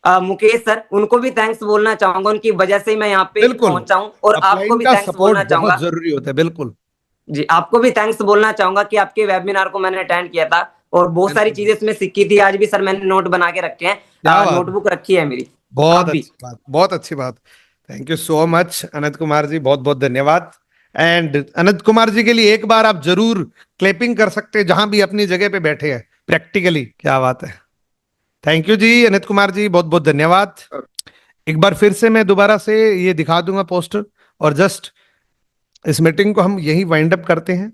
मुकेश सर, उनको भी थैंक्स बोलना चाहूंगा। उनकी वजह से मैं यहाँ पे बिल्कुल, पहुंचा हूँ। और आपको अपलाइन भी का थैंक्स सपोर्ट बोलना बहुत चाहूंगा जरूरी होता है। बिल्कुल जी, आपको भी थैंक्स बोलना चाहूंगा कि आपके वेबिनार को मैंने अटेंड किया था और बहुत सारी बिल्कुल, चीजें इसमें सीखी थी। आज भी सर मैंने नोट बना के रखे क्या हैं, बात है, नोटबुक रखी है मेरी। आप बहुत भी। अच्छी बात, बहुत अच्छी बात। Thank you so much Anant Kumar जी, बहुत बहुत धन्यवाद। एंड अनंत कुमार जी के लिए एक बार आप जरूर क्लैपिंग कर सकते हैं जहां भी अपनी जगह पे बैठे हैं, प्रैक्टिकली। क्या बात है, थैंक यू जी अनित कुमार जी, बहुत बहुत धन्यवाद। एक बार फिर से मैं दोबारा से ये दिखा दूंगा पोस्टर, और जस्ट इस मीटिंग को हम यही वाइंड अप करते हैं।